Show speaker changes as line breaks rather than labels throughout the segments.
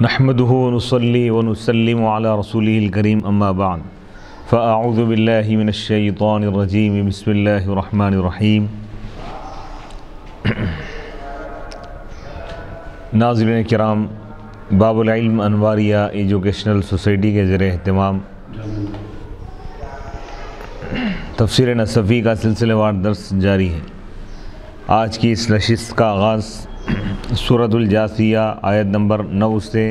نحمده ونصلي ونسلم على رسوله الكريم اما بعد فاعوذ بالله من الشيطان الرجيم بسم الله الرحمن الرحیم۔ ناظرین کرام، باب العلم انواریہ ایجوکیشنل سوسائٹی کے زیر اہتمام تفسیر نصفی کا سلسلہ وار درس جاری ہے۔ آج کی اس نشست کا آغاز سورۃ الجاثیہ آیت نمبر 9 سے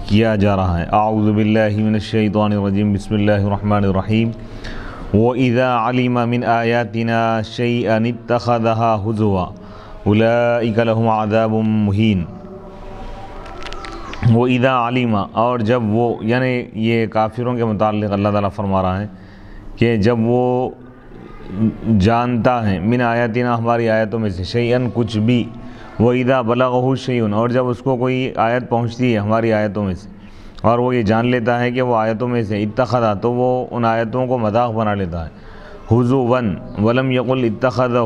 کیا جا رہا ہے۔ اعوذ باللہ من الشیطان الرجیم بسم اللہ الرحمن الرحیم۔ وَإِذَا عَلِمَ مِنْ آيَاتِنَا شَيْئًا اتَّخَذَهَا هُزُوًا أُولَئِكَ لَهُمْ عَذَابٌ مُهِينٌ۔ وَإِذَا عَلِمَ، اور جب وہ، یعنی یہ کافروں کے متعلق اللہ تعالیٰ فرما رہا ہے کہ جب وہ جانتا ہے من آیاتنا، ہماری آیتوں میں سے، شیئن کچھ بھی، وَإِذَا بَلَغَهُ شَيْءٌ، اور جب اس کو کوئی آیت پہنچتی ہے ہماری آیتوں میں سے اور وہ یہ جان لیتا ہے کہ وہ آیتوں میں سے، اتخذا، تو وہ ان آیتوں کو مذاق بنا لیتا ہے، ہزواً ولم یقل اتخذہ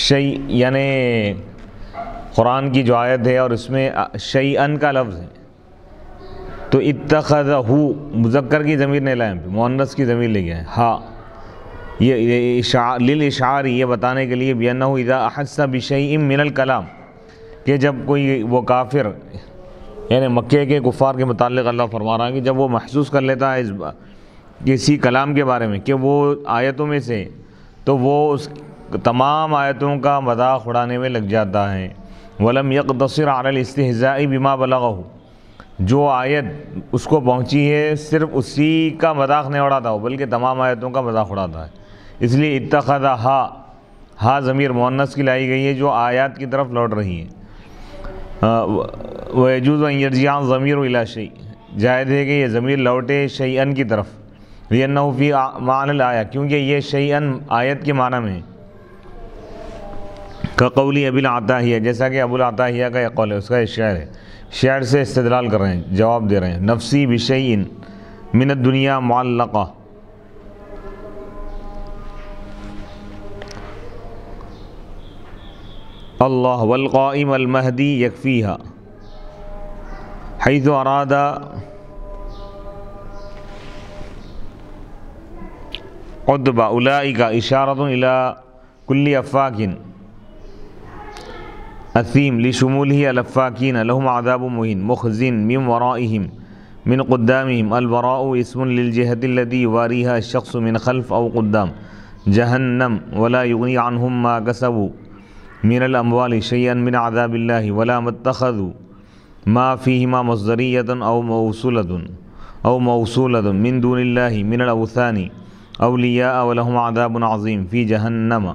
شیء، یعنی قرآن کی جو آیت ہے اور اس میں شیئن کا لفظ ہے تو اتخذہ مذکر کی ضمیر نہیں لائیں، مؤنث کی ضمیر لے گیا ہے، ہاں، یہ للاشعار، یہ بتانے کے لیے بأنہ اذا احس بشیء من الکلام، کہ جب کوئی وہ کافر، یعنی مکے کے کفار کے متعلق اللہ فرما رہا ہے کہ جب وہ محسوس کر لیتا ہے اس کسی کلام کے بارے میں کہ وہ آیتوں میں سے، تو وہ اس تمام آیتوں کا مذاق اڑانے میں لگ جاتا ہے۔ ولم يقتصر على الاستهزاء بما بلغه، جو آیت اس کو پہنچی ہے صرف اسی کا مذاق نہیں اڑاتا ہو بلکہ تمام آیتوں کا مذاق اڑاتا ہے، اس لیے اتخذہ، ہا ضمیر مؤنث کی لائی گئی ہے جو آیات کی طرف لوٹ رہی ہے۔ وَيَجُوزُ أَن يَرْجِعَ الضَّمِيرُ إِلَى شَيْءٍ، جائز ہے کہ یہ ضمیر لوٹے شیئن کی طرف، لِأَنَّهُ فِي مَعْنَى الْآیَةِ، کیونکہ یہ شیئن آیت کے معنی میں ہے، كَقَوْلِ أَبِي الْعَتَاهِيَةِ، جیسا کہ ابو العتاہیہ کا یہ قول ہے، اس کا یہ شعر ہے، شعر سے استدلال کر رہے ہیں، جواب دے رہے ہیں۔ نفسی بشیء من الدنیا معلقہ، اللہ والقائم المہدی یکفیہا، حیث اراد عدبہ اولئک اشارۃ الی کل افاک اثیم لشمولہ الافاکین لهم عذاب مہین مخزن من ورائہم من قدامہم، البراء اسم للجہة التي یواریہا الشخص من خلف او قدام، جہنم ولا یغنی عنہم ما کسبوا من الاموال شیئا من عذاب اللہ ولا ما اتخذوا ما فیہما مصدریۃ او موصولۃ من دون اللہ من الاوثان اولیاء ولہم عذاب عظیم فی جہنم۔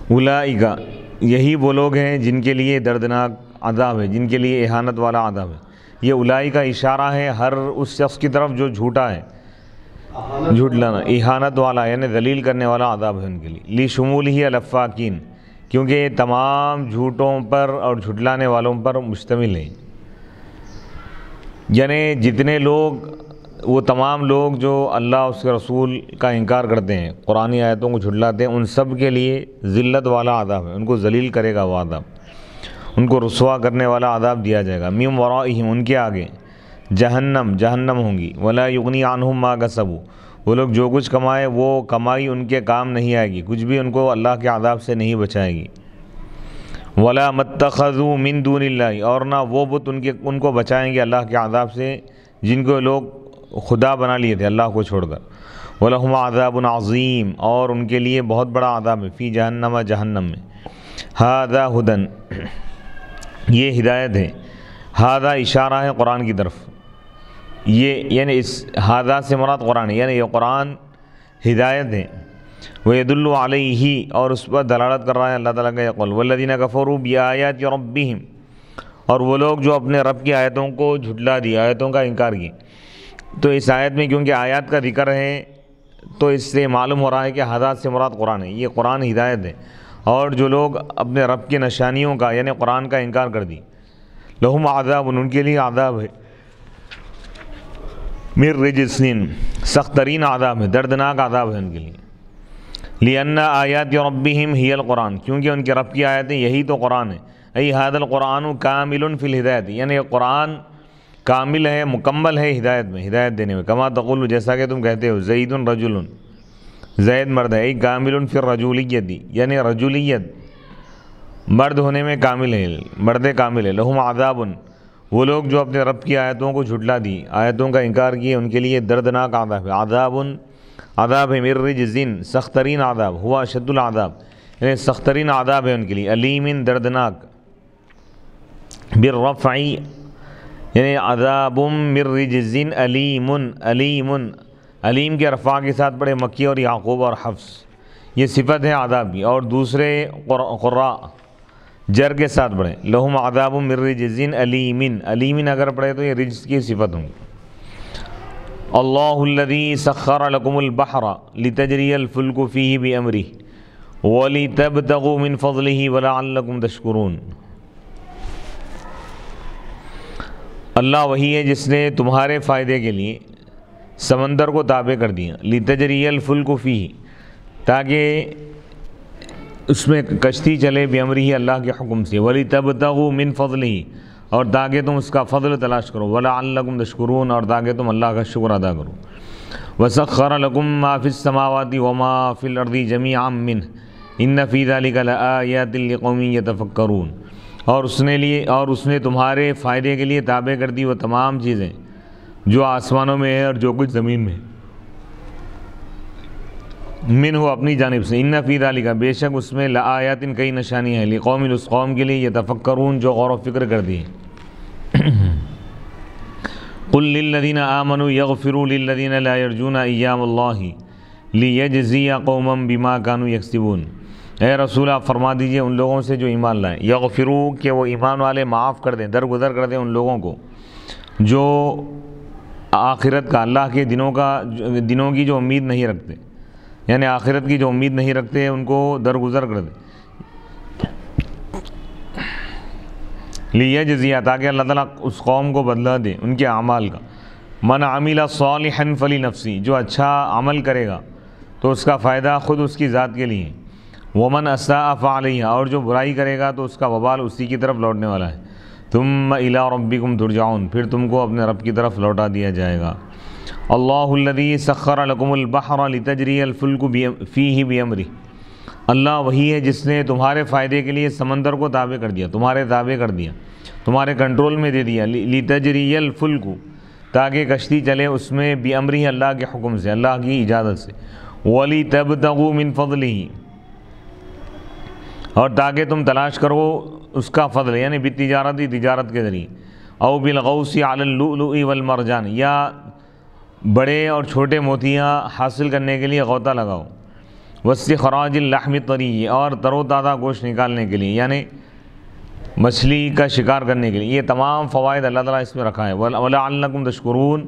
اولئک، یہی وہ لوگ ہیں جن کے لیے دردناک عذاب ہے، جن کے لیے اہانت والا عذاب ہے۔ یہ اولئک کا اشارہ ہے ہر اس شخص کی طرف جو جھوٹا ہے، جھٹلانا، اہانت والا یعنی ذلیل کرنے والا عذاب ہے ان کے لیے، لشمولہ الافاکین، کیونکہ یہ تمام جھوٹوں پر اور جھٹلانے والوں پر مشتمل ہے، یعنی جتنے لوگ، وہ تمام لوگ جو اللہ اس کے رسول کا انکار کرتے ہیں، قرآنی آیتوں کو جھٹلاتے ہیں، ان سب کے لیے ذلت والا عذاب ہے، ان کو ذلیل کرے گا وہ عذاب، ان کو رسوا کرنے والا عذاب دیا جائے گا۔ من ورائہم، ان کے آگے، جہنم ہوں گی، ولا یغنی عنہم ما کسبوا، وہ لوگ جو کچھ کمائے وہ کمائی ان کے کام نہیں آئے گی، کچھ بھی ان کو اللہ کے عذاب سے نہیں بچائے گی۔ ولا ما اتخذوا من دون اللہ، اور نہ وہ بت ان کو بچائیں گے اللہ کے عذاب سے جن کو لوگ خدا بنا لیے تھے اللہ کو چھوڑ کر۔ وَلَهُمْ عَذَابٌ عَظِيمٌ، اور ان کے لیے بہت بڑا عذاب ہے، فی جہنم، جہنم میں۔ هَذَا هُدًى، یہ ہدایت ہے، ہذا اشارہ ہے قرآن کی طرف، یہ یعنی اس ہذا سے مراد قرآن ہے، یعنی یہ قرآن ہدایت ہے۔ وَيَدُلُّ عَلَيْهِ، اور اس پر دلالت کر رہا ہے اللہ تعالیٰ کا یہ قول، وَالَّذِينَ كَفَرُوا بِآيَاتِ رَبِّهِمْ، اور وہ لوگ جو اپنے رب کی آیتوں کو جھٹلا دی، آیتوں کا انکار کی۔ تو اس آیت میں کیونکہ آیات کا ذکر ہے تو اس سے معلوم ہو رہا ہے کہ ہدایت سے مراد قرآن ہے، یہ قرآن ہدایت ہے، اور جو لوگ اپنے رب کی نشانیوں کا یعنی قرآن کا انکار کر دی، لہم عذاب، ان کے لیے عذاب ہے، من رجسن، سخت ترین عذاب ہے، دردناک عذاب ہے ان کے لیے. لِأَنَّ آیات ربہم ہی القرآن، کیونکہ ان کے رب کی آیتیں یہی تو قرآن ہے. ای ھذا القرآن کامل فی الہدایت، یعنی یہ قرآن کامل ہے، مکمل ہے ہدایت میں، ہدایت دینے میں. کما تقول، جیسا کہ تم کہتے ہو، زید رجل، زید مرد ہے. ای کامل فی الرجولیت، یعنی رجولیت مرد ہونے میں کامل ہے، مرد کامل ہے. لہم عذاب، وہ لوگ جو اپنے رب کی آیتوں کو جھٹلا دی، آیتوں کا انکار کیے، ان کے لیے دردناک عذاب ہے. عذاب ہے، من رجزن، سخت ترین عذاب، ہوا اشد العذاب، یعنی سخت ترین عذاب ہے ان کے لیے. علیم، دردناک. بالرفع، یعنی عذاب من رجزن علیم. علیم کے رفع کے ساتھ پڑھے مکی اور یعقوب اور حفص، یہ صفت ہے عذاب کی. اور دوسرے قراء جر کے ساتھ پڑھے، لہم عذاب من رجزن علیم. علیم اگر پڑھے تو یہ رجز کی صفت ہوں گی. اللہ الذی سخر لکم البحر لتجری الفلک فیہ بامرہ ولتبتغوا من فضلہ ولعلکم تشکرون. اللہ وہی ہے جس نے تمہارے فائدے کے لیے سمندر کو تابع کر دیا. لتجری الفلک فیہ، تاکہ اس میں کشتی چلے، بامرہ، اللہ کے حکم سے. ولتبتغوا من فضلہ، اور تاکہ تم اس کا فضل تلاش کرو. وَلَعَلَّكُمْ تَشْكُرُونَ، اور تاکہ تم اللہ کا شکر ادا کرو. وَسَخَّرَ لَكُم مَّا فِي السَّمَاوَاتِ وَمَا فِي الْأَرْضِ جَمِيعًا مِّنْهُ إِنَّ فِي ذَلِكَ لَآيَاتٍ لِقَوْمٍ يَتَفَكَّرُونَ. اور اس نے تمہارے فائدے کے لیے تابع کر دی وہ تمام چیزیں جو آسمانوں میں ہے اور جو کچھ زمین میں ہے. منہ، اپنی جانب سے. ان فی ذالک، بے شک اس میں، لآیات، کئی نشانیاں ہیں، لقوم، اس قوم کے لیے، یتفکرون، جو غور و فکر کر دی. قل للذین آمنوا یغفروا للذین لا یرجون ایام اللہ لیجزی قوما بما کانوا یکسبون. اے رسول، آپ فرما دیجئے ان لوگوں سے جو ایمان لائیں، یغفروا، کہ وہ ایمان والے معاف کر دیں، درگزر کر دیں ان لوگوں کو جو آخرت کا، اللہ کے دنوں کی جو امید نہیں رکھتے، یعنی آخرت کی جو امید نہیں رکھتے، ان کو درگزر کر دے. لیجزی، تاکہ اللہ تعالیٰ اس قوم کو بدلہ دے ان کے اعمال کا. من عمل صالحا فلنفسی، جو اچھا عمل کرے گا تو اس کا فائدہ خود اس کی ذات کے لیے. ومن اساء فعلیہا، اور جو برائی کرے گا تو اس کا وبال اسی کی طرف لوٹنے والا ہے. ثم الی ربکم ترجعون، پھر تم کو اپنے رب کی طرف لوٹا دیا جائے گا. اللہ الذی سخر لکم البحر لتجری الفلک فیہ بامرہ، اللہ وہی ہے جس نے تمہارے فائدے کے لیے سمندر کو تابع کر دیا، تمہارے تابع کر دیا، تمہارے کنٹرول میں دے دیا. لتجری الفلک، تاکہ کشتی چلے اس میں، بامرہ، اللہ کے حکم سے، اللہ کی اجازت سے. ولتبتغوا من فضلہ، اور تاکہ تم تلاش کرو اس کا فضل، یعنی بالتجارت، تجارت کے ذریعے. او بالغوص علی اللؤلؤ والمرجان، یا بڑے اور چھوٹے موتیاں حاصل کرنے کے لیے غوطہ لگاؤ. واستخراج اللحم الطری، اور تر و تازہ گوشت نکالنے کے لیے، یعنی مچھلی کا شکار کرنے کے لیے. یہ تمام فوائد اللہ تعالیٰ اس میں رکھا ہے. وَلَعَلَّكُمْ تَشْكُرُونَ،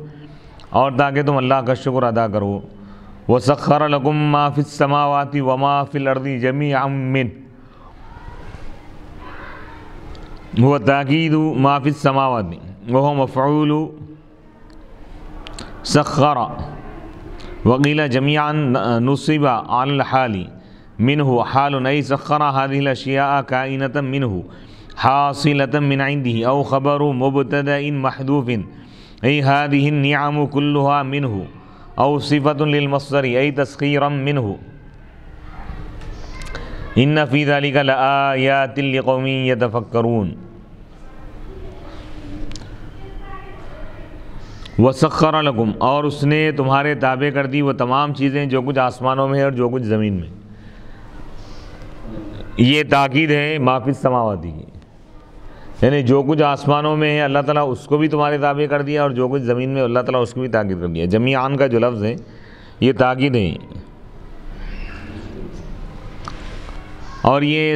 اور تاکہ تم اللہ کا شکر ادا کرو. وَسَخَّرَ لَكُم مَّا فِي السَّمَاوَاتِ وَمَا فِي الْأَرْضِ جَمِيعًا مِّنْهُ، هو تاکید ما فی السماوات، وهو مفعول سخر. وقیل جميعا نصب على الحال، منه حال، أي سخر هذه الأشياء كائنة منه حاصلة من عنده، أو خبر مبتدأ محذوف، أي هذه النعم كلها منه، أو صفة للمصدر، أي تسخيرا منه. ان فی ذلک لآیات لقوم یتفکرون. وسخر لکم، اور اس نے تمہارے تابع کر دی وہ تمام چیزیں جو کچھ آسمانوں میں ہے اور جو کچھ زمین میں. یہ تاکید ہے ما فی السماوات کی، یعنی جو کچھ آسمانوں میں ہے اللہ تعالیٰ اس کو بھی تمہارے تابع کر دیا، اور جو کچھ زمین میں اللہ تعالیٰ اس کو بھی تاکید کر دیا. جمیعاً کا جو لفظ ہے یہ تاکید ہے. اور یہ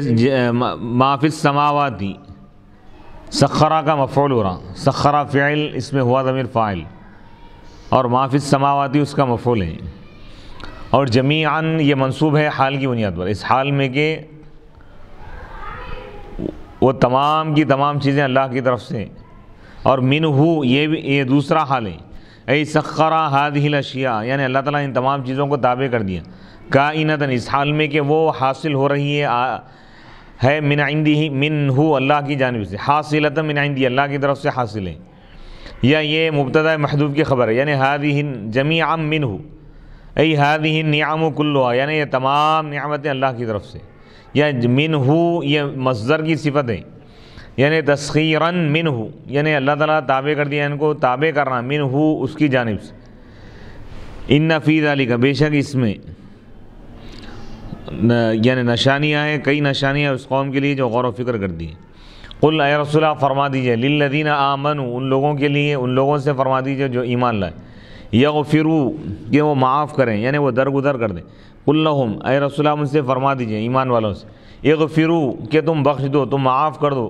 ما فی السماوات، سخرہ کا مفعول ہو رہا، سخرہ فعل، اس میں ہوا ضمیر فاعل، اور ما فی السماوات اس کا مفعول ہے. اور جمیعاً یہ منصوب ہے حال کی بنیاد پر، اس حال میں کہ وہ تمام کی تمام چیزیں اللہ کی طرف سے. اور منہ، یہ دوسرا حال ہے، ای سخرا هذه الاشیاء، یعنی اللہ تعالیٰ ان تمام چیزوں کو تابع کر دیا، کائنتاً اس حال میں کہ وہ حاصل ہو رہی ہے من عنده منہ اللہ کی جانب سے، حاصلۃ من عندی اللہ کی طرف سے حاصل ہے، یا یہ مبتدا محذوف کی خبر ہے، یعنی هذه جميعا منہ ای هذه النعم كلها، یعنی یہ تمام نعمتیں اللہ کی طرف سے، یا منہ یہ مصدر کی صفت ہے، یعنی تسخیراً منہ، یعنی اللہ تعالیٰ تابع کر دیا ان کو، تابع کرنا منہ اس کی جانب سے، ان فی ذلک بے شک اس میں یعنی نشانیاں ہیں، کئی نشانیاں اس قوم کے لیے جو غور و فکر کرتی ہیں۔ قل اے رسول اللہ فرما دیجئے، للذین آمنوا ان لوگوں کے لیے، ان لوگوں سے فرما دیجئے جو ایمان لائے، یغفروا کہ وہ معاف کریں، یعنی وہ درگزر کر دیں، قل لہم اے رسول اللہ ان سے فرما دیجئے ایمان والوں سے، اغفروا کہ تم بخش دو، تم معاف کر دو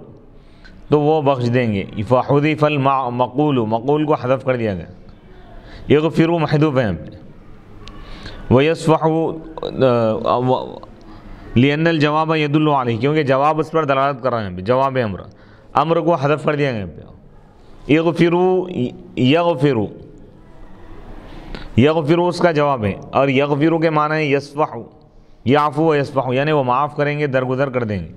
تو وہ بخش دیں گے، فحذف المقول، مقول کو حذف کر دیا گیا، اغفروا محذوف ہے وَيَصْفَحُ لِأَنَّ الْجَوَابَ يَدُلُّ عَلَيْهِ، کیونکہ جواب اس پر دلالت کر رہے ہیں، جواب امر کو حذف کر دیا گیا، اغفروا یغفروا، یغفروا اس کا جواب ہے، اور یغفروا کے معنی ہے یصفح، یعفو و یصفح، یعنی وہ معاف کریں گے، درگزر کر دیں گے۔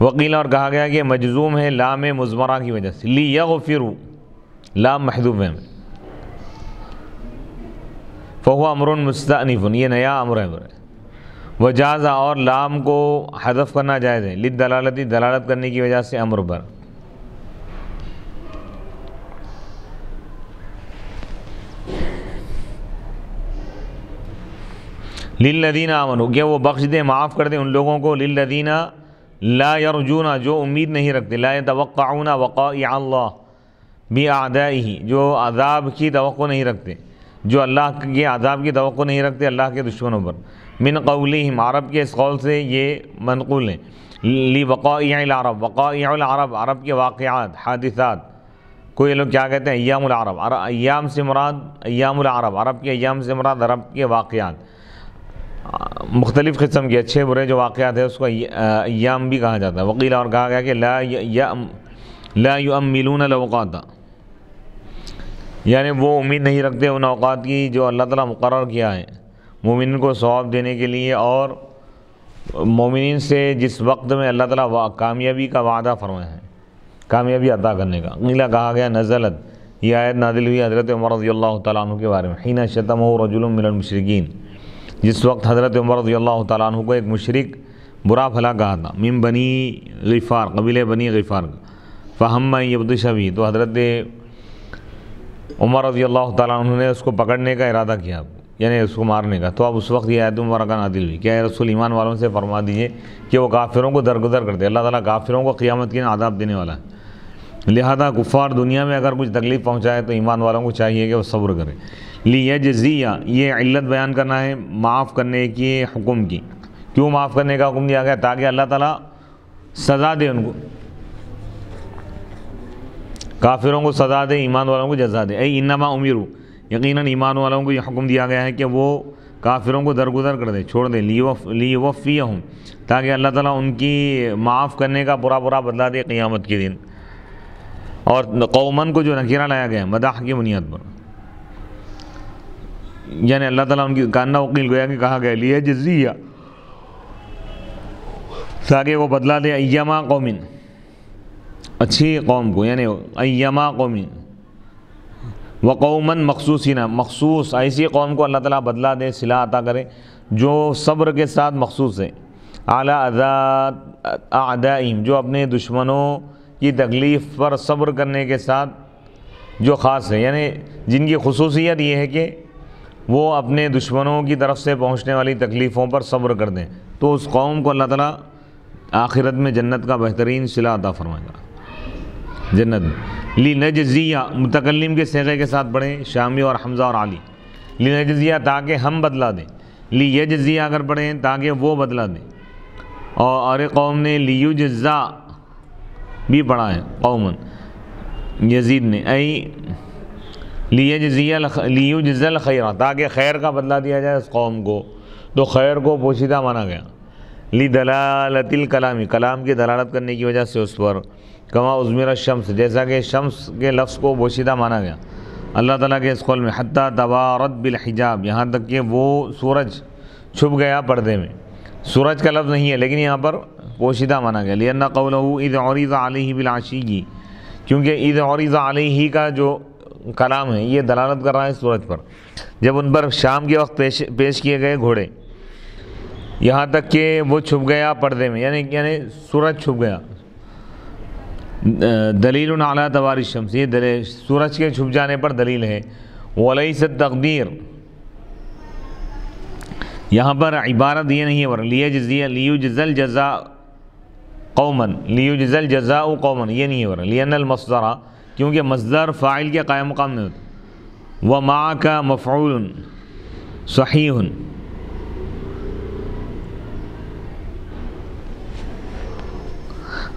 وقیل اور کہا گیا کہ مجزوم ہے لام مضمرہ کی وجہ سے، لیغفروا لام محذوف ہے، فہو امر مستأنف، یہ نیا امر ہے، وجازہ اور لام کو حذف کرنا جائز ہے، للدلالتی دلالت کرنے کی وجہ سے امر پر۔ للذین آمنوا کہ وہ بخش دیں، معاف کر دیں ان لوگوں کو، للذین لا یرجون جو امید نہیں رکھتے، لا یتوقعون وقائع اللہ باعدائہ جو عذاب کی توقع نہیں رکھتے، جو اللہ کے عذاب کی توقع نہیں رکھتے اللہ کے دشمنوں پر، من قولہم عرب کے اس قول سے یہ منقول ہیں، لوقائع العرب، وقائع العرب عرب کے واقعات، حادثات، کوئی لوگ کیا کہتے ہیں ایام العرب، ایام سے مراد ایام العرب، عرب کے ایام سے مراد عرب کے واقعات، مختلف قسم کے اچھے برے جو واقعات ہیں اس کو ایام بھی کہا جاتا ہے۔ وقیل اور کہا گیا کہ لا یؤملون الاوقات، یعنی وہ امید نہیں رکھتے ان اوقات کی جو اللہ تعالیٰ مقرر کیا ہے مومنین کو ثواب دینے کے لیے، اور مومنین سے جس وقت میں اللہ تعالیٰ کامیابی کا وعدہ فرمایا ہے، کامیابی عطا کرنے کا۔ قیل کہا گیا نزلت، یہ آیت نازل ہوئی حضرت عمر رضی اللہ تعالیٰ عنہ کے بارے میں، حین شتمہ رجل من المشرکین، جس وقت حضرت عمر رضی اللہ تعالیٰ عنہ کو ایک مشرک برا بھلا کہا تھا، من بنی غفار، قبیلہ بنی غفار کا، فہم یبطش بہ، تو حضرت عمر رضی اللہ تعالیٰ عنہ نے اس کو پکڑنے کا ارادہ کیا، یعنی اس کو مارنے کا، تو اب اس وقت یہ آیت مبارکہ نازل ہوئی کہ اے رسول ایمان والوں سے فرما دیجئے کہ وہ کافروں کو درگزر کرتے، اللہ تعالیٰ کافروں کو قیامت کے عذاب دینے والا ہے، لہذا کفار دنیا میں اگر کچھ تکلیف پہنچائے تو ایمان والوں کو چاہیے کہ وہ صبر کرے۔ لیجزیہ، یہ علت بیان کرنا ہے معاف کرنے کی حکم کی، کیوں معاف کرنے کا حکم دیا گیا؟ تاکہ اللہ تعالیٰ سزا دے ان کو، کافروں کو سزا دے، ایمان والوں کو جزا دے۔ اے انما امروا، یقیناً ایمان والوں کو یہ حکم دیا گیا ہے کہ وہ کافروں کو درگزر کر دے، چھوڑ دے، لیوفیہم، تاکہ اللہ تعالیٰ ان کی معاف کرنے کا پورا بدلہ دے قیامت کے دن۔ اور قومن کو جو نکیرہ لایا گیا ہے مداح کی بنیاد پر، یعنی اللہ تعالیٰ ان کی کاننا وقیل گویا کہ کہا گیا لیجزیہ، تاکہ وہ بدلہ دے ایما قومن، اچھی قوم کو، یعنی ایما قومن، وقومن مخصوصین، مخصوص ایسی قوم کو اللہ تعالیٰ بدلہ دے، صلہ عطا کرے جو صبر کے ساتھ مخصوص ہے، اعلی اعدائہم، جو اپنے دشمنوں کی تکلیف پر صبر کرنے کے ساتھ جو خاص ہے، یعنی جن کی خصوصیت یہ ہے کہ وہ اپنے دشمنوں کی طرف سے پہنچنے والی تکلیفوں پر صبر کر دیں، تو اس قوم کو اللہ تعالیٰ آخرت میں جنت کا بہترین صلہ عطا فرمائے گا، جنت میں۔ لنجزیہ، متکلم کے صیغے کے ساتھ پڑھیں، شامی اور حمزہ اور علی، لنجزیہ تاکہ ہم بدلہ دیں، لیجزیہ اگر پڑھیں تاکہ وہ بدلہ دیں، اور قوم نے لیجزا بھی پڑھا ہے، قومن یزید نے، لیجزی الخیر، تاکہ خیر کا بدلہ دیا جائے اس قوم کو، تو خیر کو پوشیدہ مانا گیا، لدلالت الکلامی، کلام کی دلالت کرنے کی وجہ سے اس پر، کما عزمر الشمس، جیسا کہ شمس کے لفظ کو پوشیدہ مانا گیا، اللہ تعالیٰ کے اس قول میں حتیٰ توارت بالحجاب، یہاں تک کہ وہ سورج چھپ گیا پردے میں. سورج کا لفظ نہیں ہے لیکن یہاں پر پوشیدہ مانا گیا. لأن قوله اذ عرض علیہ بالعشی، کیونکہ اذ عرض علیہ کا جو کلام ہے یہ دلالت کر رہا ہے سورج پر. جب ان پر شام کے وقت پیش کیے گئے گھوڑے، یہاں تک کہ وہ چھپ گیا پردے میں، یعنی سورج چھپ گیا. دلیل علی تواری الشمس، یہ سورج کے چھپ جانے پر دلیل ہے. ولیس التقدیر، یہاں پر عبارت یہ نہیں ہے لیجزی الجزاء قوما، لیجزی الجزاء قوما، یہ نہیں ہے. لأن المصدر، کیونکہ مصدر فاعل کے قائم مقام نہیں ہوتا. ومعک مفعول صحیح.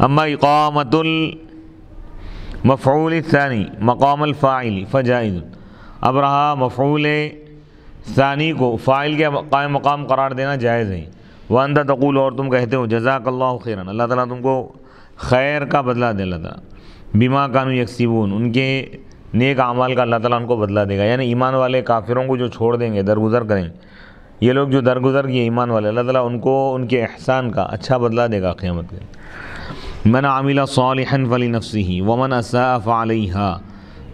اما اقامت المفعول الثانی مقام الفاعل فجائز، اب رہا مفعول ثانی کو فاعل کے قائم مقام قرار دینا جائز ہے. وانت تقول، اور تم کہتے ہو جزاک اللہ خیرا، اللہ تعالیٰ تم کو خیر کا بدلہ دے. اللہ تعالیٰ بما کانوا یکسبون، ان کے نیک اعمال کا اللہ تعالیٰ ان کو بدلہ دے گا. یعنی ایمان والے کافروں کو جو چھوڑ دیں گے، درگزر کریں گے، یہ لوگ جو درگزر کیے ایمان والے، اللہ تعالیٰ ان کو ان کے احسان کا اچھا بدلہ دے گا قیامت کے. من عمل صالحا فلنفسہ ومن اساء فعلیہا،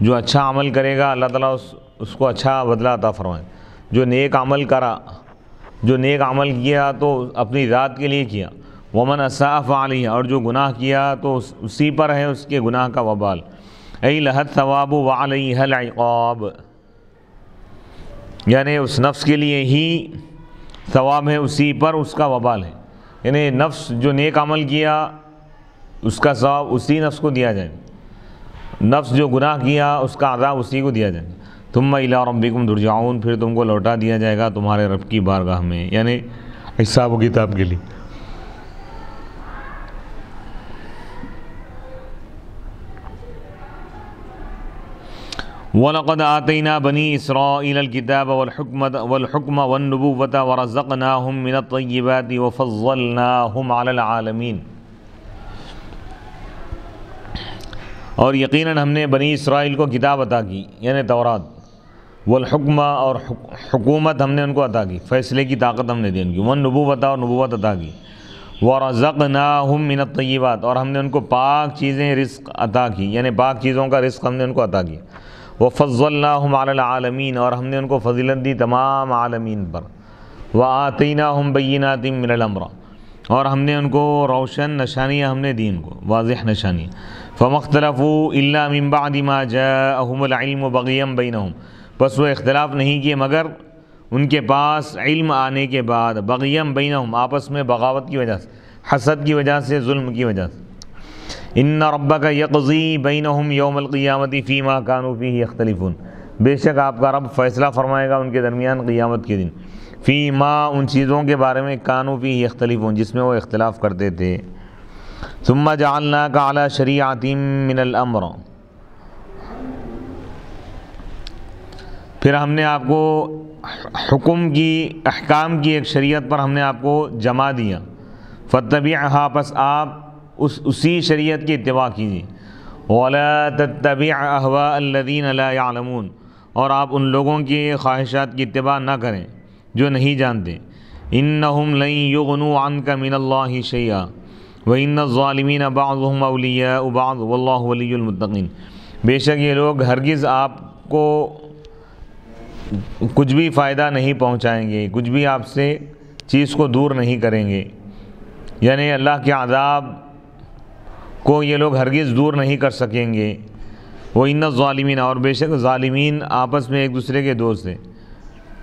جو اچھا عمل کرے گا اللہ تعالیٰ اس کو اچھا بدلہ عطا فرمائے. جو نیک عمل کرا، جو نیک عمل کیا تو اپنی ذات کے لیے کیا. ومن اساء فعلیہا، اور جو گناہ کیا تو اسی پر ہے اس کے گناہ کا وبال. ای لہا الثواب وعلیہا العقاب، یعنی اس نفس کے لیے ہی ثواب ہے، اسی پر اس کا وبال ہے. یعنی نفس جو نیک عمل کیا اس کا ثواب اسی نفس کو دیا جائے، نفس جو گناہ کیا اس کا عذاب اسی کو دیا جائے. ثم الی ربکم ترجعون، پھر تم کو لوٹا دیا جائے گا تمہارے رب کی بارگاہ میں، یعنی حساب و کتاب کے لیے. وَلَقَدْ آتَيْنَا بَنِي إِسْرَائِيلَ الْكِتَابَ وَالْحُكْمَ وَالنُّبُوَّةَ وَرَزَقْنَاهُمْ مِنَ الطَّيِّبَاتِ وَفَضَّلْنَاهُمْ عَلَى الْعَالَمِينَ. اور یقیناً ہم نے بنی اسرائیل کو کتاب عطا کی، یعنی تورات. والحکمہ، اور حکومت ہم نے ان کو عطا کی، فیصلے کی طاقت ہم نے دی ان کی. والنبوۃ، اور نبوت عطا کی. ورزقناہم من الطیبات، اور ہم نے ان کو پاک چیزیں رزق عطا کی، یعنی پاک چیزوں کا رزق ہم نے ان کو عطا کیا. وفضلناہم علی العالمین، اور ہم نے ان کو فضیلت دی تمام عالمین پر. وآتیناہم بینات من الامر، اور ہم نے ان کو روشن نشانیاں ہم نے دی، ان کو واضح نشانیاں. فما اختلفوا الا من بعد ما جاءهم العلم بغیا بینہم، بس وہ اختلاف نہیں کیے مگر ان کے پاس علم آنے کے بعد. بغیا بینہم، آپس میں بغاوت کی وجہ سے، حسد کی وجہ سے، ظلم کی وجہ سے. ان ربک یقضی بینہم یوم القیامت فیما کانوا فیہ یختلفون، بے شک آپ کا رب فیصلہ فرمائے گا ان کے درمیان قیامت کے دن. فیما، ان چیزوں کے بارے میں، کانوا فیہ یختلفون، جس میں وہ اختلاف کرتے تھے. ثم جعلناک علی شریعۃ من الامر، پھر ہم نے آپ کو حکم کی، احکام کی ایک شریعت پر ہم نے آپ کو جما دیا. فاتبعھا، پس آپ اسی شریعت کی اتباع کیجیے. ولا تتبع اہواء الذین لا یعلمون، اور آپ ان لوگوں کی خواہشات کی اتباع نہ کریں جو نہیں جانتے. انہم لن یغنوا عنک من اللہ شیئا وان الظالمین بعضهم اولیاء بعض واللہ ولی المتقین، بے شک یہ لوگ ہرگز آپ کو کچھ بھی فائدہ نہیں پہنچائیں گے، کچھ بھی آپ سے چیز کو دور نہیں کریں گے. یعنی اللہ کے عذاب کو یہ لوگ ہرگز دور نہیں کر سکیں گے. وَإِنَّ الظَّالِمِينَ، اور بے شک ظالمین آپس میں ایک دوسرے کے دوست ہیں.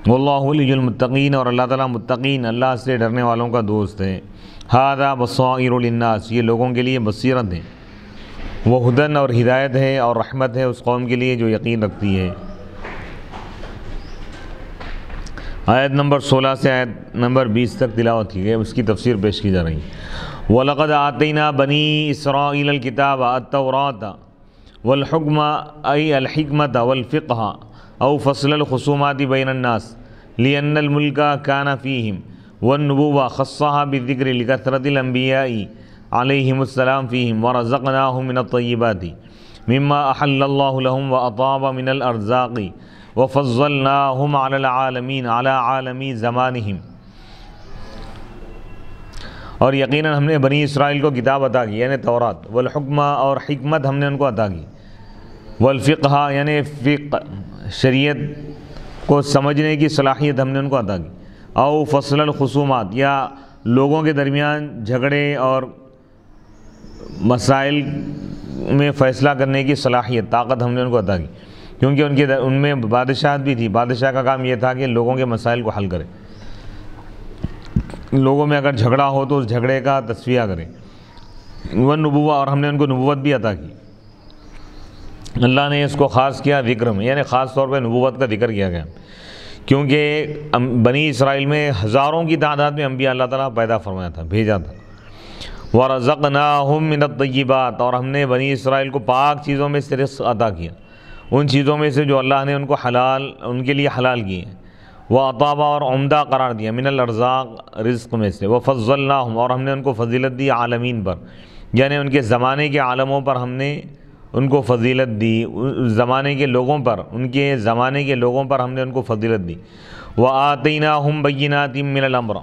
وَاللَّهُ وَلِيُّ الْمُتَّقِينَ، اور اللہ تعالیٰ متقین، اللہ سے ڈرنے والوں کا دوست ہے. هَذَا بَصَائِرُ لِلنَّاسِ، یہ لوگوں کے لیے بصیرت ہے. وَهُدًى، اور ہدایت ہے اور رحمت ہے اس قوم کے لیے جو یقین رکھتی ہے. آیت نمبر 16 سے آیت نمبر 20 تک تلاوت کی گئی، اس کی تفسیر پیش کی جا رہی ہے. وَلَقَدْ آتَيْنَا بَنِي إِسْرَائِيلَ الْكِتَابَ التَّوْرَاةَ وَالْحُكْمَ أي الحكمة والفقه أو فصل الخصومات بين الناس لأن الملك كان فيهم والنبوة خصها بالذكر لكثرة الأنبياء عليهم السلام فيهم ورزقناهم من الطيبات مما احل اللہ لہم واطاب من الارزاق وفضلناہم علی العالمین علی عالمی زمانہم، اور یقیناً ہم نے بنی اسرائیل کو کتاب عطا کی یعنی تورات، والحکمہ اور حکمت ہم نے ان کو عطا کی، والفقہ یعنی فقہ شریعت کو سمجھنے کی صلاحیت ہم نے ان کو عطا کی، او فصل الخصومات یا لوگوں کے درمیان جھگڑے اور مسائل میں فیصلہ کرنے کی صلاحیت طاقت ہم نے ان کو عطا کی، کیونکہ ان میں بادشاہت بھی تھی۔ بادشاہ کا کام یہ تھا کہ لوگوں کے مسائل کو حل کرے، لوگوں میں اگر جھگڑا ہو تو اس جھگڑے کا تصفیہ کرے، والنبوہ اور ہم نے ان کو نبوت بھی عطا کی۔ اللہ نے اس کو خاص کیا ذکر میں، یعنی خاص طور پہ نبوت کا ذکر کیا گیا، کیونکہ بنی اسرائیل میں ہزاروں کی تعداد میں انبیاء اللہ تعالیٰ پیدا فرمایا تھا، بھیجا تھا۔ وَرَزَقْنَاهُم مِّنَ الطَّيِّبَاتِ اور ہم نے بنی اسرائیل کو پاک چیزوں میں سے رزق عطا کیا، ان چیزوں میں سے جو اللہ نے ان کو حلال ان کے لیے حلال کیے، وَأَطَابَ اور عمدہ قرار دیا، من الارزاق رزق میں سے، وَفَضَّلْنَاهُم اور ہم نے ان کو فضیلت دی عالمین پر، یعنی ان کے زمانے کے عالموں پر ہم نے ان کو فضیلت دی، زمانے کے لوگوں پر، ان کے زمانے کے لوگوں پر ہم نے ان کو فضیلت دی۔ وَآتَيْنَاهُم بَيِّنَاتٍ مِّنَ الْأَمْرِ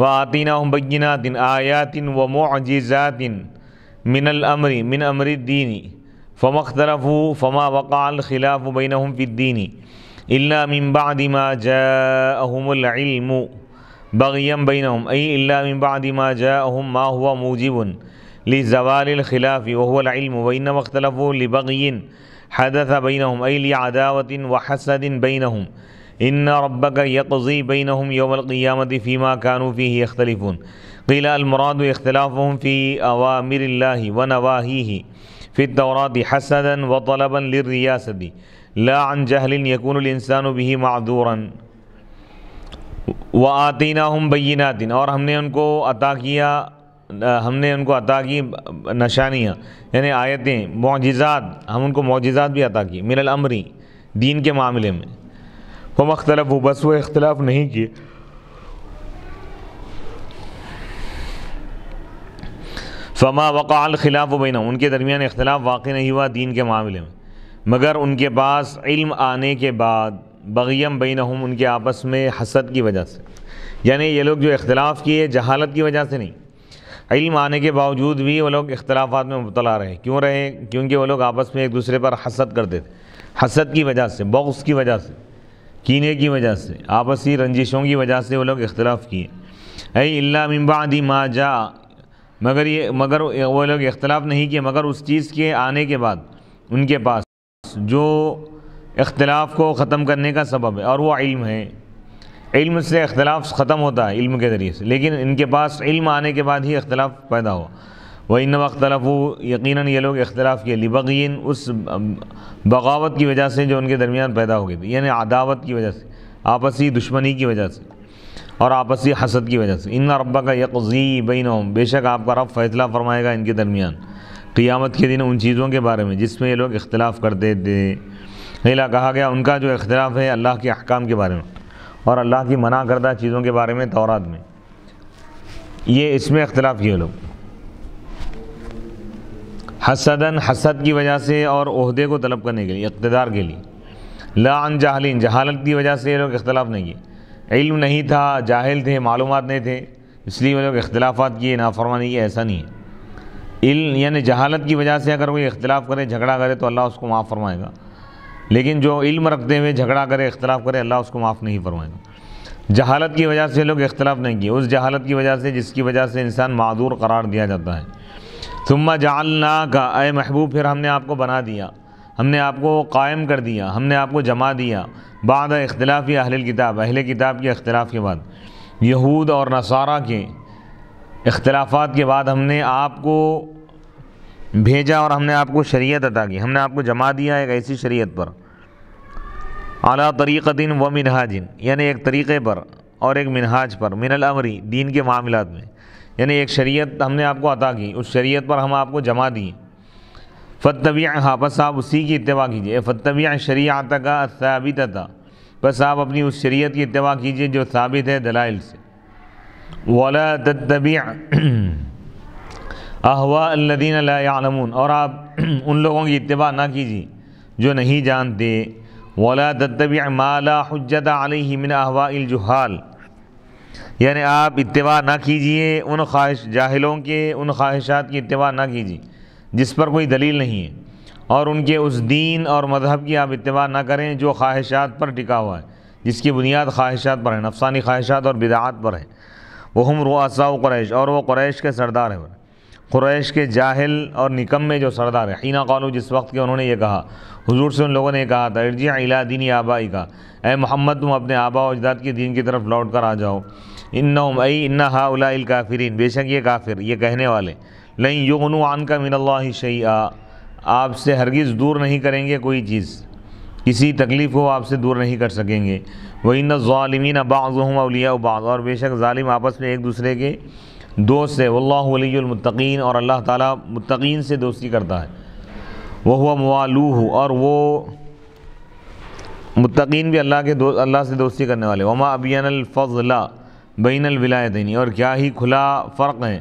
وَآتَيْنَاهُم بَيِّنَاتٍ آيَاتٍ وَمُعْجِزَاتٍ مِّنَ الْأَمْرِ مِنْ أَمْرِ الدِّينِ فَمَا اخْتَلَفُوا فَمَا وَقَعَ الْخِلَافُ بَيْنَهُمْ فِي الدِّينِ إِلَّا مِن بَعْدِ مَا جَاءَهُمُ الْعِلْمُ بَغْيًا بَيْنَهُمْ أي إِلَّا مِن بَعْدِ مَا جَاءَهُم مَّا هُوَ مُوجِبٌ لزوال الخلاف وهو العلم وإنما اختلفوا لبغي حدث بينهم أي لعداوة وحسد بينهم إن ربك يقضي بينهم يوم القيامة فيما كانوا فيه يختلفون قيل المراد اختلافهم في أوامر الله ونواهيه في التوراة حسدا وطلبا للرياسة لا عن جهل يكون الإنسان به معذورا وآتيناهم بينات اور ہم نے ان کو عطا کی نشانیاں یعنی آیتیں، معجزات، ہم ان کو معجزات بھی عطا کی، من الامری دین کے معاملے میں، فما اختلفوا بس وہ اختلاف نہیں کیے، فما وقع الخلاف بینہم ان کے درمیان اختلاف واقع نہیں ہوا دین کے معاملے میں، مگر ان کے پاس علم آنے کے بعد، بغیم بینہم ان کے آپس میں حسد کی وجہ سے، یعنی یہ لوگ جو اختلاف کیے جہالت کی وجہ سے نہیں، علم آنے کے باوجود بھی وہ لوگ اختلافات میں مبتلا رہے، کیوں رہے؟ کیونکہ وہ لوگ آپس میں ایک دوسرے پر حسد کرتے تھے، حسد کی وجہ سے، بغض کی وجہ سے، کینے کی وجہ سے، آپسی رنجشوں کی وجہ سے وہ لوگ اختلاف کیے۔ اے الا من بعد ما جاء مگر وہ لوگ اختلاف نہیں کیے مگر اس چیز کے آنے کے بعد ان کے پاس جو اختلاف کو ختم کرنے کا سبب ہے، اور وہ علم ہے۔ علم سے اختلاف ختم ہوتا ہے علم کے ذریعے سے، لیکن ان کے پاس علم آنے کے بعد ہی اختلاف پیدا ہوا۔ وَإِنَّمَا اخْتَلَفُوا یقیناً یہ لوگ اختلاف کیے لِبَغْيٍ اس بغاوت کی وجہ سے جو ان کے درمیان پیدا ہو گئی تھی، یعنی عداوت کی وجہ سے، آپسی دشمنی کی وجہ سے اور آپسی حسد کی وجہ سے۔ إِنَّ رَبَّكَ يَقْضِي بَيْنَهُمْ بے شک آپ کا رب فیصلہ فرمائے گا ان کے درمیان قیامت کے دن ان چیزوں کے بارے میں جس میں یہ لوگ اختلاف کرتے تھے۔ قیل کہا گیا ان کا جو اختلاف ہے اللہ کے احکام کے بارے میں اور اللہ کی منع کردہ چیزوں کے بارے میں تورات میں، یہ اس میں اختلاف کیے لوگ حسدن حسد کی وجہ سے اور عہدے کو طلب کرنے کے لیے، اقتدار کے لیے، لا عن جہلین جہالت کی وجہ سے یہ لوگ اختلاف نہیں کیے، علم نہیں تھا، جاہل تھے، معلومات نہیں تھے، اس لیے وہ لوگ اختلافات کیے، نافرمانی کی، ایسا نہیں ہے۔ علم یعنی جہالت کی وجہ سے اگر کوئی اختلاف کرے، جھگڑا کرے تو اللہ اس کو معاف فرمائے گا، لیکن جو علم رکھتے ہوئے جھگڑا کرے، اختلاف کرے، اللہ اس کو معاف نہیں فرمائے گا۔ جہالت کی وجہ سے لوگ اختلاف نہیں کیے، اس جہالت کی وجہ سے جس کی وجہ سے انسان معذور قرار دیا جاتا ہے۔ ثم جعلناک اے محبوب پھر ہم نے آپ کو بنا دیا، ہم نے آپ کو قائم کر دیا، ہم نے آپ کو جما دیا، بعد اختلاف اہل الکتاب اہل کتاب کے اختلاف کے بعد، یہود اور نصارہ کے اختلافات کے بعد ہم نے آپ کو بھیجا اور ہم نے آپ کو شریعت عطا کی، ہم نے آپ کو جما دیا ایک ایسی شریعت پر، اعلیٰ طریقۃ و منہاج یعنی ایک طریقے پر اور ایک منہاج پر، من الامری دین کے معاملات میں، یعنی ایک شریعت ہم نے آپ کو عطا کی، اس شریعت پر ہم آپ کو جما دیے۔ فاتبعھا بس آپ اسی کی اتباع کیجیے، فاتبع شریعتک الثابتۃ بس آپ اپنی اس شریعت کی اتباع کیجیے جو ثابت ہے دلائل سے۔ ولا تتبع احواء الذین لا یعلمون، اور آپ ان لوگوں کی اتباع نہ کیجیے جو نہیں جانتے، ولا تتبع ما لا حجت علیہ من احواء الجہال، یعنی آپ اتباع نہ کیجیے ان جاہلوں کے ان خواہشات کی اتباع نہ کیجیے جس پر کوئی دلیل نہیں ہے، اور ان کے اس دین اور مذہب کی آپ اتباع نہ کریں جو خواہشات پر ٹکا ہوا ہے، جس کی بنیاد خواہشات پر ہے، نفسانی خواہشات اور بدعات پر ہے۔ وہم رؤساء قریش، اور وہ قریش کے سردار ہیں، قریش کے جاہل اور نکمے جو سردار ہیں۔ حین قالوا، جس وقت کہ انہوں نے یہ کہا، حضور سے ان لوگوں نے کہا تھا، ارجع الی دین آبائک، اے محمد تم اپنے آباء و اجداد کی دین کی طرف لوٹ کر آ جاؤ۔ انہم ای ان ہؤلاء الکافرین، بے شک یہ کافر، یہ کہنے والے، لن یغنوا عنک من اللہ شیئا، آپ سے ہرگز دور نہیں کریں گے کوئی چیز، کسی تکلیف کو آپ سے دور نہیں کر سکیں گے۔ وَإِنَّ الظَّالِمِينَ بَعْضُهُمْ أَوْلِيَاءُ بَعْضٍ، اور بے شک ظالم آپس میں ایک دوسرے کے دوست ہے۔ واللہ ولی المتقین، اور اللہ تعالیٰ متقین سے دوستی کرتا ہے۔ وَهُوَ مُوَالُوهُ، اور وہ متقین بھی اللہ سے دوستی کرنے والے۔ وَمَا أَبْيَنَ الْفَضْلَ بَيْنَ الْوِلَایَتَيْنِ، اور کیا ہی کھلا فرق ہے،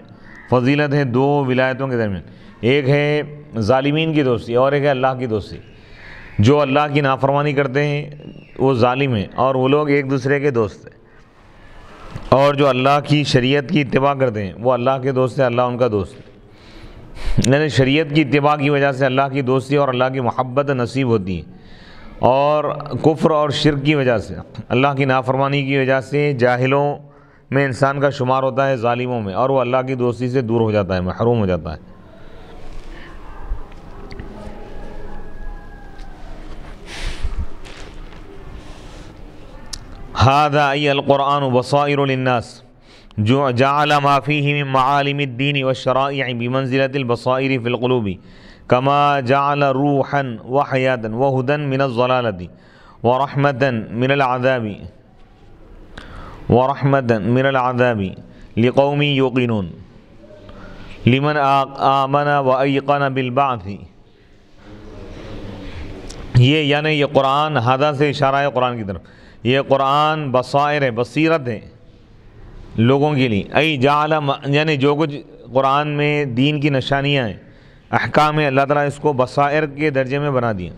فضیلت ہے دو ولایتوں کے درمیان، ایک ہے ظالمین کی دوستی اور ایک ہے اللہ کی دوستی۔ جو اللہ کی نافرمانی کرتے ہیں وہ ظالم ہیں اور وہ لوگ ایک دوسرے کے دوست ہیں، اور جو اللہ کی شریعت کی اتباع کرتے ہیں وہ اللہ کے دوست ہیں، اللہ ان کا دوست ہے۔ یعنی شریعت کی اتباع کی وجہ سے اللہ کی دوستی اور اللہ کی محبت نصیب ہوتی ہے، اور کفر اور شرک کی وجہ سے، اللہ کی نافرمانی کی وجہ سے جاہلوں میں انسان کا شمار ہوتا ہے، ظالموں میں، اور وہ اللہ کی دوستی سے دور ہو جاتا ہے، محروم ہو جاتا ہے۔ ھذا ای القرآن بصائر للناس جو جعل ما فیہ من معالم الدین والشرائع بمنزلة البصائر فی القلوب کما جعل روحا وحیاة وہدا من الضلالة ورحمة من العذاب لقوم یوقنون لمن آمن وایقن بالبعث۔ یہ قرآن، ھذا سے اشارہ ہے قرآن کی طرف، یہ قرآن بصائر ہے، بصیرت ہے لوگوں کے لیے۔ ای جعل، یعنی جو کچھ قرآن میں دین کی نشانیاں ہیں، احکام ہے، اللہ تعالیٰ اس کو بصائر کے درجے میں بنا دیا،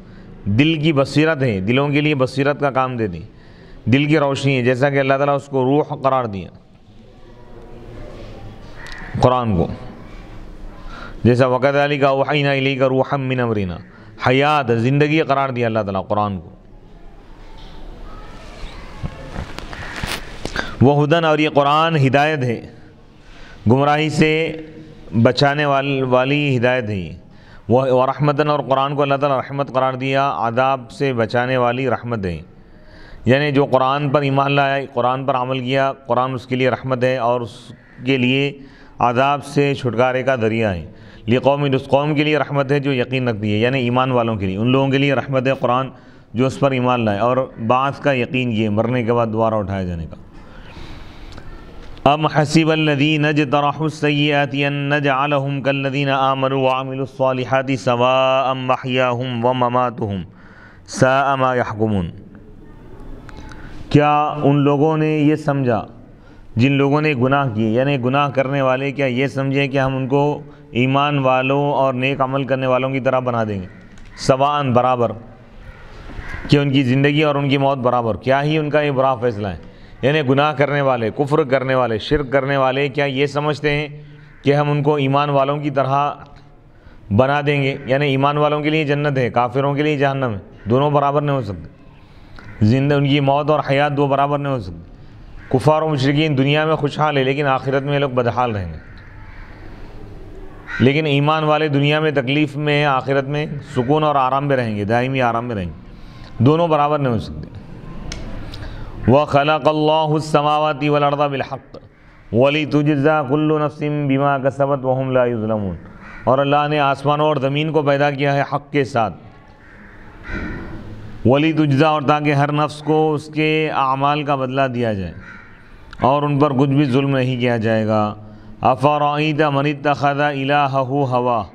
دل کی بصیرت ہے، دلوں کے لیے بصیرت کا کام دے دی، دل کی روشنی ہے، جیسا کہ اللہ تعالیٰ اس کو روح قرار دیا قرآن کو، جیسا وَكَذَلِكَ أَوْحَيْنَا إِلَيْكَ رُوحًا مِّنْ أَمْرِنَا، حیات، زندگی قرار دیا اللہ تعالیٰ قرآن کو۔ وہ ہدن، اور یہ قرآن ہدایت ہے، گمراہی سے بچانے والی ہدایت ہے یہ۔ وہ رحمتاً، اور قرآن کو اللہ تعالیٰ رحمت قرار دیا، عذاب سے بچانے والی رحمت ہے، یعنی جو قرآن پر ایمان لایا، قرآن پر عمل کیا، قرآن اس کے لیے رحمت ہے اور اس کے لیے عذاب سے چھٹکارے کا ذریعہ ہے۔ لقوم، اس قوم کے لیے رحمت ہے جو یقین رکھتی ہے، یعنی ایمان والوں کے لیے، ان لوگوں کے لیے رحمت ہے قرآن جو اس پر ایمان لائے اور بعث کا یقین کیے، مرنے کے بعد دوبارہ اٹھائے جانے کا۔ ام حسب الذین اجترحوا السیئات ان نجعلهم کالذین آمنوا وعملوا الصالحات سواء محیاهم ومماتهم ساء ما يحکمون، کیا ان لوگوں نے یہ سمجھا، جن لوگوں نے گناہ کیے، یعنی گناہ کرنے والے، کیا یہ سمجھے کہ ہم ان کو ایمان والوں اور نیک عمل کرنے والوں کی طرح بنا دیں گے، سواء برابر، کہ ان کی زندگی اور ان کی موت برابر؟ کیا ہی ان کا یہ برا فیصلہ ہے، یعنی گناہ کرنے والے، کفر کرنے والے، شرک کرنے والے کیا یہ سمجھتے ہیں کہ ہم ان کو ایمان والوں کی طرح بنا دیں گے، یعنی ایمان والوں کے لیے جنت ہے، کافروں کے لیے جہنم ہے، دونوں برابر نہیں ہو سکتے، ان کی موت اور حیات دو برابر نہیں ہو سکتی۔ کفار و مشرکین دنیا میں خوشحال ہے لیکن آخرت میں یہ لوگ بدحال رہیں گے، لیکن ایمان والے دنیا میں تکلیف میں ہیں، آخرت میں سکون اور آرام میں رہیں گے، دائمی آرام میں رہیں گے، دونوں برابر نہیں ہو سکتے۔ وَخَلَقَ اللَّهُ السَّمَاوَاتِ وَالْأَرْضَ بِالْحَقِّ وَلِتُجْزَىٰ كُلُّ نَفْسٍ بِمَا كَسَبَتْ وَهُمْ لَا يُظْلَمُونَ، اور اللہ نے آسمانوں اور زمین کو پیدا کیا ہے حق کے ساتھ، وَلِتُجْزَىٰ، اور تاکہ ہر نفس کو اس کے اعمال کا بدلہ دیا جائے اور ان پر کچھ بھی ظلم نہیں کیا جائے گا۔ أَفَرَأَيْتَ مَنِ اتَّخَذَ إِلَٰهَهُ هَوَاهُ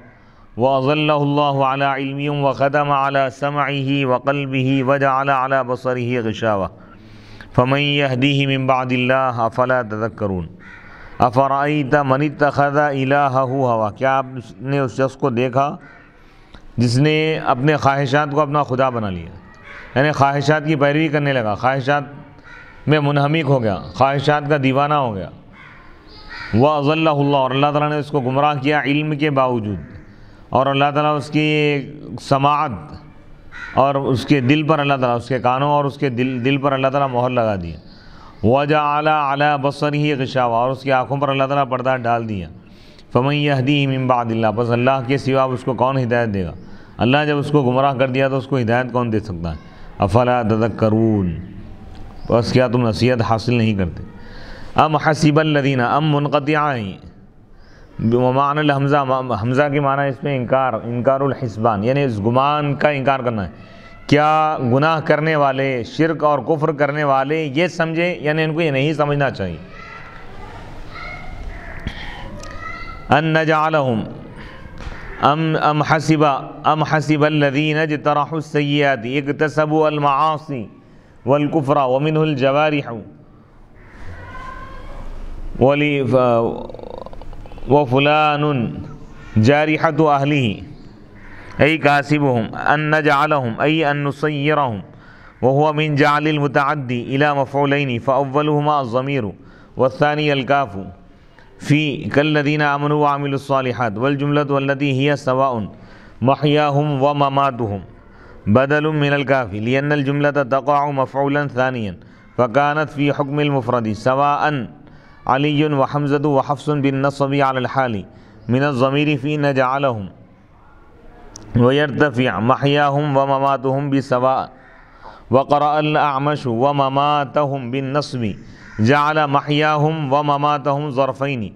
وَأَضَلَّهُ اللَّهُ عَلَىٰ عِلْمٍ وَخَتَمَ عَلَىٰ سَمْعِهِ وَقَلْبِهِ وَجَعَلَ عَلَىٰ بَصَرِهِ غِشَاوَةً فَمَن يَهْدِيهِ مِن بَعْدِ اللَّهِ أَفَلَا تَذَكَّرُونَ۔ افرأیت من اتخذ الہہ ہوا، کیا آپ نے اس شخص کو دیکھا جس نے اپنے خواہشات کو اپنا خدا بنا لیا، یعنی خواہشات کی پیروی کرنے لگا، خواہشات میں منہمک ہو گیا، خواہشات کا دیوانہ ہو گیا۔ وَأَضَلَّهُ اللَّهُ، اور اللہ تعالیٰ نے اس کو گمراہ کیا علم کے باوجود، اور اللہ تعالیٰ اس کی سماعت اور اس کے دل پر اللہ تعالیٰ، اس کے کانوں اور اس کے دل پر اللہ تعالیٰ مہر لگا دیا۔ وَجَعَلَ عَلَى بَصَرِهِ غِشَاوَةً، اور اس کی آنکھوں پر اللہ تعالیٰ پردہ ڈال دیا۔ فَمَن يَهْدِيهِ مِن بَعْدِ اللَّهِ، بس اللہ کے سوا اس کو کون ہدایت دے گا؟ اللہ جب اس کو گمراہ کر دیا تو اس کو ہدایت کون دے سکتا ہے؟ افلا تذکرون، بس کیا تم نصیحت حاصل نہیں کرتے؟ ام حسب الذین، ام منقطعہ ہیں، ومعنی الحمزہ، حمزہ کے معنی اس میں انکار الحسبان، یعنی اس گمان کا انکار کرنا ہے۔ کیا گناہ کرنے والے، شرک اور کفر کرنے والے یہ سمجھے، یعنی ان کو یہ نہیں سمجھنا چاہیے ان نجعلہم ام حسب الذین اجترحوا السیئات اکتسبوا المعاصی والکفر ومنہ الجوارح وفلان جارحۃ اہلہ ای کاسبہم ان نجعلہم ای ان نصیرہم وهو من جعل المتعدی الى مفعولین فاولہما الضمیر والثانی الکاف فی کالذین آمنوا وعملوا الصالحات والجملۃ التي هي سواء محیاہم ومماتہم بدل من الکاف لأن الجملة تقع مفعولا ثانیا فكانت في حكم المفرد سواء علی وحمزة وحفص بالنصب على الحال من الضمیر فی نجعلہم ويرتفع محیاہم ومماتہم بسواء وقرأ الأعمش ومماتہم بالنصب جعل محیاہم ومماتہم ظرفین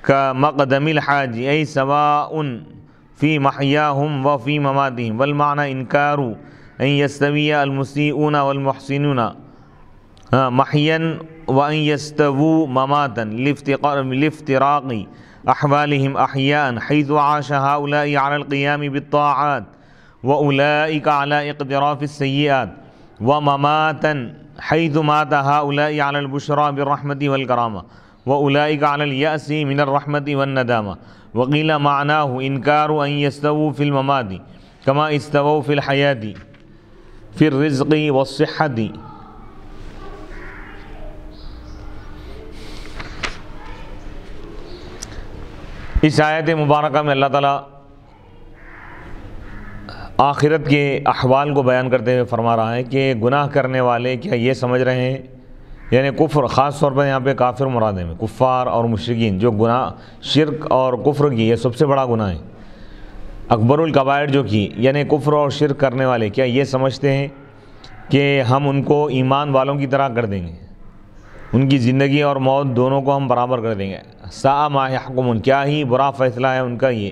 كمقدم الحاج ای سواء فی محیاہم وفی مماتہم، والمعنى انکار ان یستوی المسیئون والمحسنون محیا وان یستووا مماتا لافتراق احوالہم احیاء حیث عاش هؤلاء على القیام بالطاعات واولئک على اقتراف السیئات ومماتا حيث مات هؤلاء على البشرى بالرحمة والكرامة وأولئك على اليأس من الرحمة والندامة، وقيل معناه إنكار أن يستووا في الممات كما استووا في الحياة في الرزق والصحة۔ اس آیت مبارکہ میں اللہ تعالیٰ آخرت کے احوال کو بیان کرتے ہوئے فرما رہا ہے کہ گناہ کرنے والے کیا یہ سمجھ رہے ہیں، یعنی کفر، خاص طور پر یہاں پہ کافر مراد ہیں، کفار اور مشرکین، جو گناہ شرک اور کفر کی یہ سب سے بڑا گناہ ہے، اکبر الکبائر جو کی، یعنی کفر اور شرک کرنے والے کیا یہ سمجھتے ہیں کہ ہم ان کو ایمان والوں کی طرح کر دیں گے، ان کی زندگی اور موت دونوں کو ہم برابر کر دیں گے؟ ساء ما یحکمون، کیا ہی برا فیصلہ ہے ان کا یہ،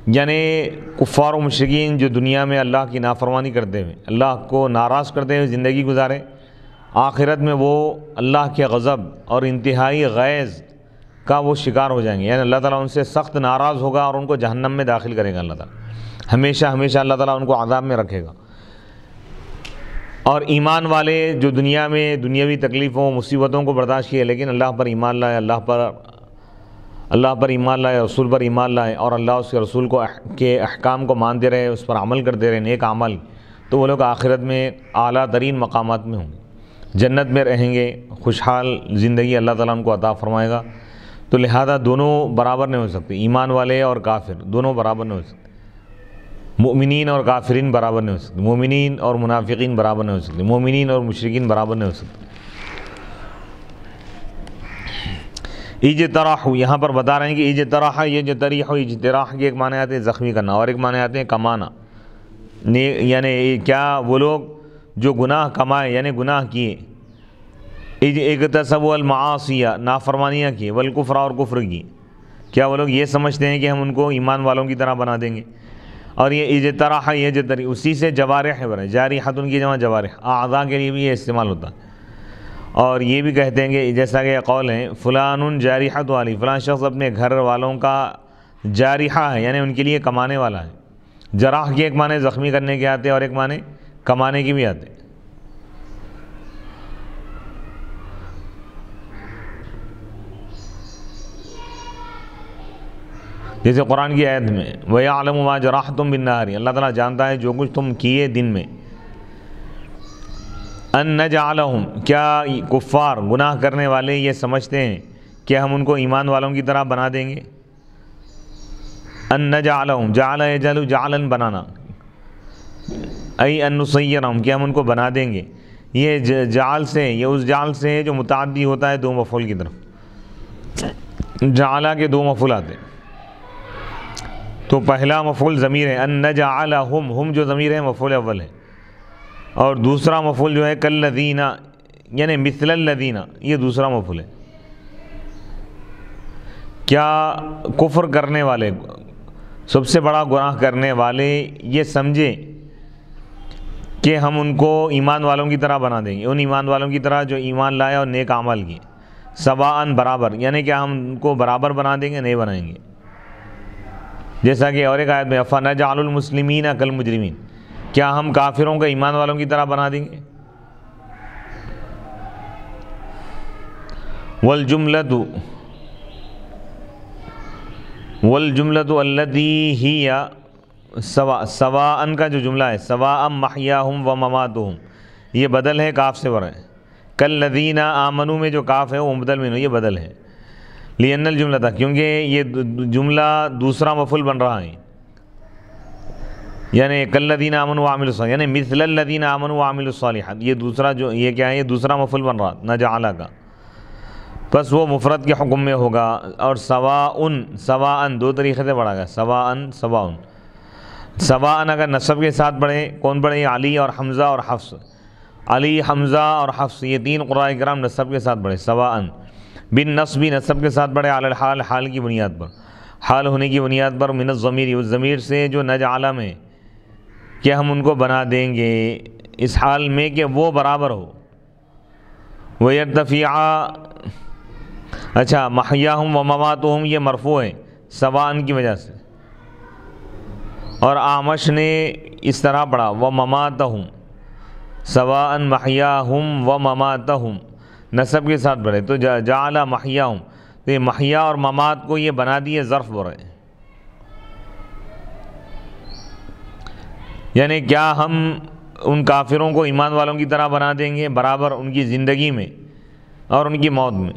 یعنی کفار و مشرکین جو دنیا میں اللہ کی نافرمانی کرتے ہوئے، اللہ کو ناراض کرتے ہوئے زندگی گزارے، آخرت میں وہ اللہ کے غضب اور انتہائی غیظ کا وہ شکار ہو جائیں گے، یعنی اللہ تعالیٰ ان سے سخت ناراض ہوگا اور ان کو جہنم میں داخل کرے گا اللہ تعالیٰ، ہمیشہ ہمیشہ اللہ تعالیٰ ان کو عذاب میں رکھے گا۔ اور ایمان والے جو دنیا میں دنیاوی تکلیفوں مصیبتوں کو برداشت کیے لیکن اللہ پر ایمان لائے، اللہ پر ایمان لائے، رسول پر ایمان لائے، اور اللہ اس کے رسول کے احکام کو مانتے رہے، اس پر عمل کرتے رہے، نیک عمل، تو وہ لوگ آخرت میں اعلیٰ ترین مقامات میں ہوں گے، جنت میں رہیں گے، خوشحال زندگی اللہ تعالیٰ ان کو عطا فرمائے گا۔ تو لہذا دونوں برابر نہیں ہو سکتے، ایمان والے اور کافر دونوں برابر نہیں ہو سکتے، مومنین اور کافرین برابر نہیں ہو سکتے، مومنین اور منافقین برابر نہیں ہو سکتے، مومنین اور مشرکین برابر نہیں ہو سکتے۔ اجتراح، یہاں پر بتا رہے ہیں کہ اجتراح، اجتراح کے ایک معنی آتے ہیں زخمی کرنا، اور ایک معنی آتے ہیں کمانا، یعنی کیا وہ لوگ جو گناہ کمائے یعنی گناہ کیے، اکتسبوا المعاصی، نافرمانیاں کی، والکفر، اور کفر کی، کیا وہ لوگ یہ سمجھتے ہیں کہ ہم ان کو ایمان والوں کی طرح بنا دیں گے؟ اور یہ اجتراح یجتری، اسی سے جوارح ہے، جارحۃ کی جمع جوارح، اعضاء کے لیے بھی یہ استعمال ہوتا ہے۔ اور یہ بھی کہتے ہیں کہ جیسا کہ قول ہے فلان جارحۃ والی، فلان شخص اپنے گھر والوں کا جارحہ ہے، یعنی ان کے لیے کمانے والا ہے۔ جراح کے ایک معنی زخمی کرنے کے آتے ہیں اور ایک معنی کمانے کی بھی آتے ہیں۔ جیسے قرآن کی آیت میں وَيَعْلَمُ مَا جَرَحْتُمْ بِالنَّهَارِ، اللہ تعالیٰ جانتا ہے جو کچھ تم کیے دن میں. ان نجعلہم، کیا کفار گناہ کرنے والے یہ سمجھتے ہیں کہ ہم ان کو ایمان والوں کی طرح بنا دیں گے؟ ان نجعلہم، جعل یجعل جعلن بنانا، ای ان نصیرہم، کہ ہم ان کو بنا دیں گے. یہ جعل سے، یہ اس جعل سے ہے جو متعدی ہوتا ہے دو مفعول کی طرف. جعلہ کے دو مفعول آتے ہیں، تو پہلا مفعول ضمیر ہے ان نجعلہم، ہم جو ضمیر ہے مفعول اول ہے، اور دوسرا مفعول جو ہے کالذین یعنی مثل الذین، یہ دوسرا مفعول ہے. کیا کفر کرنے والے، سب سے بڑا گناہ کرنے والے یہ سمجھے کہ ہم ان کو ایمان والوں کی طرح بنا دیں گے، ان ایمان والوں کی طرح جو ایمان لائے اور نیک عمل کیے، سواءً برابر، یعنی کہ ہم ان کو برابر بنا دیں گے؟ نہیں بنائیں گے. جیسا کہ اور ایک آیت میں افنجعل المسلمین کالمجرمین، کیا ہم کافروں کو ایمان والوں کی طرح بنا دیں گے؟ والجملۃ التی ہی سواءً کا جو جملہ ہے سواء محیاہم و مماتہم، یہ بدل ہے کاف سے ور ہے. کالذین آمنوا میں جو کاف ہے وہ مبدل منہ، یہ بدل ہے. لأن الجملہ تھا، کیونکہ یہ جملہ دوسرا مفعول بن رہا ہے، یعنی کالذین آمنوا وعملوا الصالحات، یعنی مثل الذین آمنوا وعملوا الصالحات، یہ دوسرا جو یہ کیا ہے، یہ دوسرا مفعول بن رہا نجعل کا، بس وہ مفرد کے حکم میں ہوگا. اور سواء دو طریقے سے پڑھا گیا، سواء اگر نصب کے ساتھ پڑھے، کون پڑھے؟ علی اور حمزہ اور حفص. علی، حمزہ اور حفص یہ تین قراء کرام نصب کے ساتھ پڑھے سواء. بن نصبی نصب کے ساتھ پڑھے علی الحال، حال کی بنیاد پر، حال ہونے کی بنیاد پر. من الضمیر، اس ضمیر سے جو نجعل میں کہ ہم ان کو بنا دیں گے اس حال میں کہ وہ برابر ہو. وَيَرْتَفِعَ، اچھا محیاہم و مماتہم یہ مرفوع ہے سواء کی وجہ سے، اور اعمش نے اس طرح پڑھا ومماتہم، سواء محیاہم و مماتہم نصب کے ساتھ پڑھے، تو جعل محیاہم، تو یہ محیا اور ممات کو یہ بنا دیے ظرف برے. یعنی کیا ہم ان کافروں کو ایمان والوں کی طرح بنا دیں گے برابر ان کی زندگی میں اور ان کی موت میں؟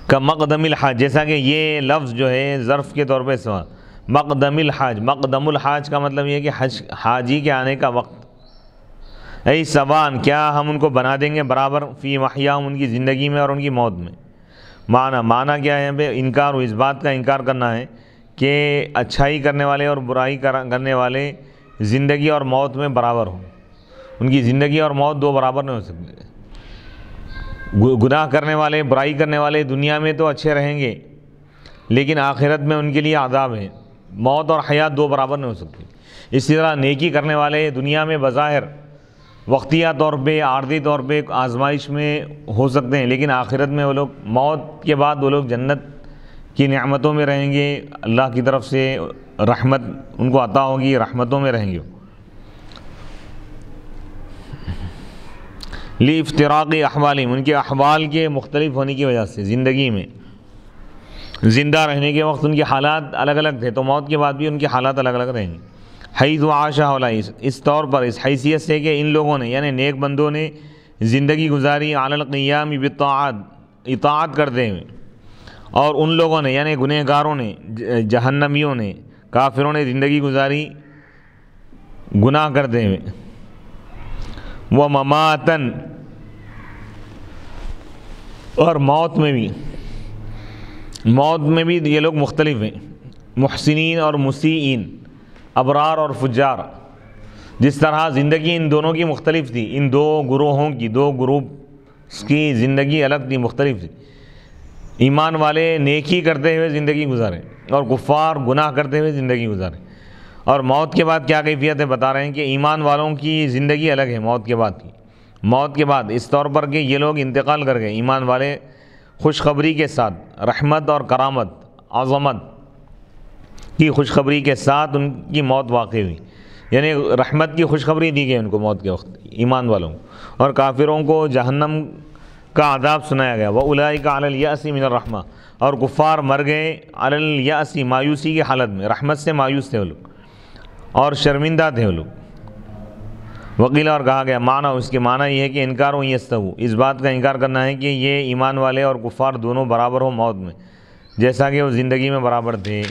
کا مقدم الحاج، جیسا کہ یہ لفظ جو ہے ظرف کے طور پہ استعمال، مقدم الحاج، مقدم الحاج کا مطلب یہ ہے کہ حاجی کے آنے کا وقت. ای سوان، کیا ہم ان کو بنا دیں گے برابر فی محیاہم، ان کی زندگی میں اور ان کی موت میں. معنی کیا ہے یہاں پہ؟ انکار، اس بات کا انکار کرنا ہے کہ اچھائی کرنے والے اور برائی کرنے والے زندگی اور موت میں برابر ہوں. ان کی زندگی اور موت دو برابر نہیں ہو سکتے. گناہ کرنے والے، برائی کرنے والے دنیا میں تو اچھے رہیں گے، لیکن آخرت میں ان کے لیے عذاب ہے. موت اور حیات دو برابر نہیں ہو سکتی. اسی طرح نیکی کرنے والے دنیا میں بظاہر وقتیہ طور پہ، عارضی طور پہ آزمائش میں ہو سکتے ہیں، لیکن آخرت میں وہ لوگ، موت کے بعد وہ لوگ جنت کی نعمتوں میں رہیں گے، اللہ کی طرف سے رحمت ان کو عطا ہوگی، رحمتوں میں رہیں گے. لافتراق احوالہم، ان کے احوال کے مختلف ہونے کی وجہ سے، زندگی میں زندہ رہنے کے وقت ان کے حالات الگ الگ تھے، تو موت کے بعد بھی ان کے حالات الگ الگ رہیں گے. حیث عاش ہؤلاء، اس طور پر، اس حیثیت سے کہ ان لوگوں نے یعنی نیک بندوں نے زندگی گزاری علی القیام بالطاعات، اطاعت کرتے ہوئے، اور ان لوگوں نے یعنی گنہگاروں نے، جہنمیوں نے، کافروں نے زندگی گزاری گناہ کرتے ہوئے. ومماتن، اور موت میں بھی یہ لوگ مختلف ہیں، محسنین اور مسیئین، ابرار اور فجار. جس طرح زندگی ان دونوں کی مختلف تھی، ان دو گروہوں کی، دو گروپس کی زندگی الگ تھی، مختلف تھی. ایمان والے نیکی کرتے ہوئے زندگی گزارے اور کفار گناہ کرتے ہوئے زندگی گزارے. اور موت کے بعد کیا کیفیت ہے بتا رہے ہیں کہ ایمان والوں کی زندگی الگ ہے موت کے بعد کی. موت کے بعد اس طور پر کہ یہ لوگ انتقال کر گئے، ایمان والے خوشخبری کے ساتھ، رحمت اور کرامت، عظمت کی خوشخبری کے ساتھ ان کی موت واقع ہوئی. یعنی رحمت کی خوشخبری دی گئی ان کو موت کے وقت ایمان والوں کو، اور کافروں کو جہنم کا عذاب سنایا گیا۔ وَأُولَٰئِكَ عَلَى الْيَأْسِ مِنَ الرَّحْمَةِ، اور کفار مر گئے علی الیأس، مایوسی کی حالت میں، رحمت سے مایوس تھے وہ لوگ اور شرمندہ تھے وہ لوگ۔ وقیل، اور کہا گیا معنی، اس کے معنی یہ ہے کہ انکار و یستووا، اس بات کا انکار کرنا ہے کہ یہ ایمان والے اور کفار دونوں برابر ہو موت میں، جیسا کہ وہ زندگی میں برابر تھے،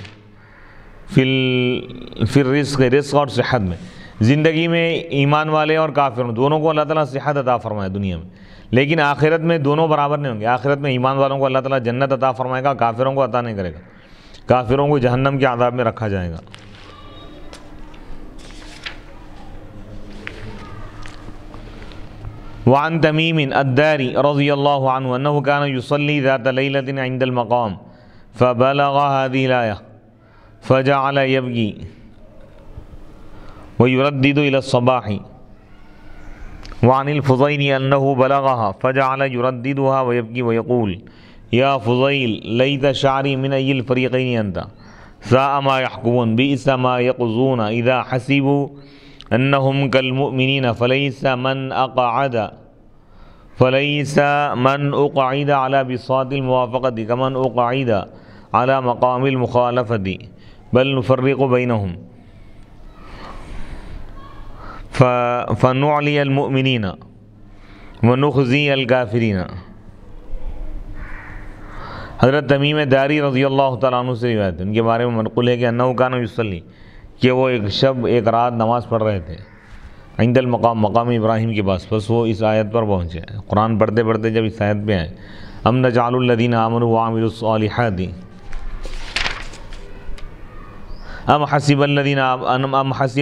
فی الرزق، رزق اور صحت میں۔ زندگی میں ایمان والے اور کافروں دونوں کو اللہ تعالیٰ صحت عطا فرمائے دنیا میں، لیکن آخرت میں دونوں برابر نہیں ہوں گے۔ آخرت میں ایمان والوں کو اللہ تعالیٰ جنت عطا فرمائے گا، کافروں کو عطا نہیں کرے گا، کافروں کو جہنم کے عذاب میں رکھا جائے گا۔ وعن تمیم الداری رضی اللہ عنہ انہ کان یصلی ذات لیلۃ عند المقام فبلغ هذه الآیہ فجعل يبكي ويردد إلى الصباح۔ وعن الفضيل أنه بلغها فجعل يرددها ويبكي ويقول يا فضيل ليت شعري من أي الفريقين أنت، ساء ما يحكمون، بئس ما يقضون إذا حسبوا أنهم كالمؤمنين، فليس من أقعد على بساط الموافقة كمن أقعد على مقام المخالفة، بل نفرق بينهم فنعلي المؤمنين ونخزي الكافرين۔ حضرت تمیم داری رضی اللہ تعالیٰ عنہ سے روایت ہے، ان کے بارے میں منقول ہے کہ انہ کان یصلی، کہ وہ ایک رات نماز پڑھ رہے تھے عند المقام، مقام ابراہیم کے پاس، بس وہ اس آیت پر پہنچے، قرآن پڑھتے پڑھتے جب اس آیت پہ آئے ام نجعل الذین آمنوا وعملوا الصالحات ام حسب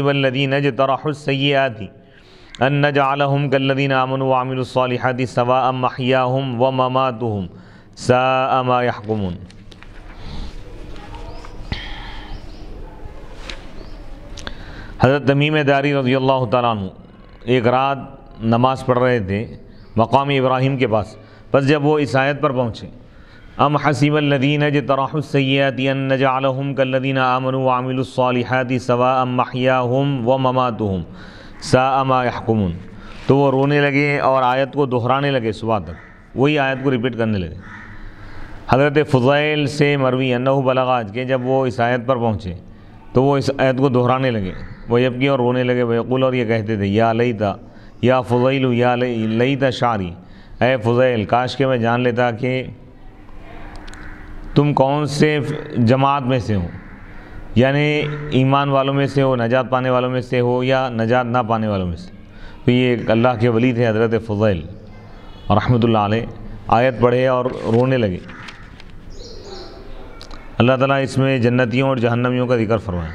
الذین اجترحوا السیئات ان نجعلهم كالذین آمنوا وعملوا الصالحات سواء محیاهم ومماتهم ساء ما يحكمون۔ حضرت تمیم داری رضی اللہ تعالیٰ عنہ ایک رات نماز پڑھ رہے تھے مقام ابراہیم کے پاس، بس جب وہ اس آیت پر پہنچے ام حسب الذین اجترحوا السیئات ان نجعلهم كالذین آمنوا وعملوا الصالحات سواء محیاهم ومماتهم ساء ما يحكمون، تو وہ رونے لگے اور آیت کو دہرانے لگے صبح تک، وہی آیت کو ریپیٹ کرنے لگے۔ حضرت فضیل سے مروی انہ بلغا، کہ جب وہ اس آیت پر پہنچے تو وہ اس آیت کو دہرانے لگے، وہ یبکی اور رونے لگے، وہ یقول، اور یہ کہتے تھے یا لیتا یا فضیل یا لیتا شعری، اے فضیل کاش کہ میں جان لیتا کہ تم کون سے جماعت میں سے ہو، یعنی ایمان والوں میں سے ہو، نجات پانے والوں میں سے ہو، یا نجات نہ پانے والوں میں سے۔ تو یہ اللہ کے ولی تھے حضرت فضیل رحمۃ اللہ علیہ، آیت پڑھے اور رونے لگے۔ اللہ تعالیٰ اس میں جنتیوں اور جہنمیوں کا ذکر فرمایا،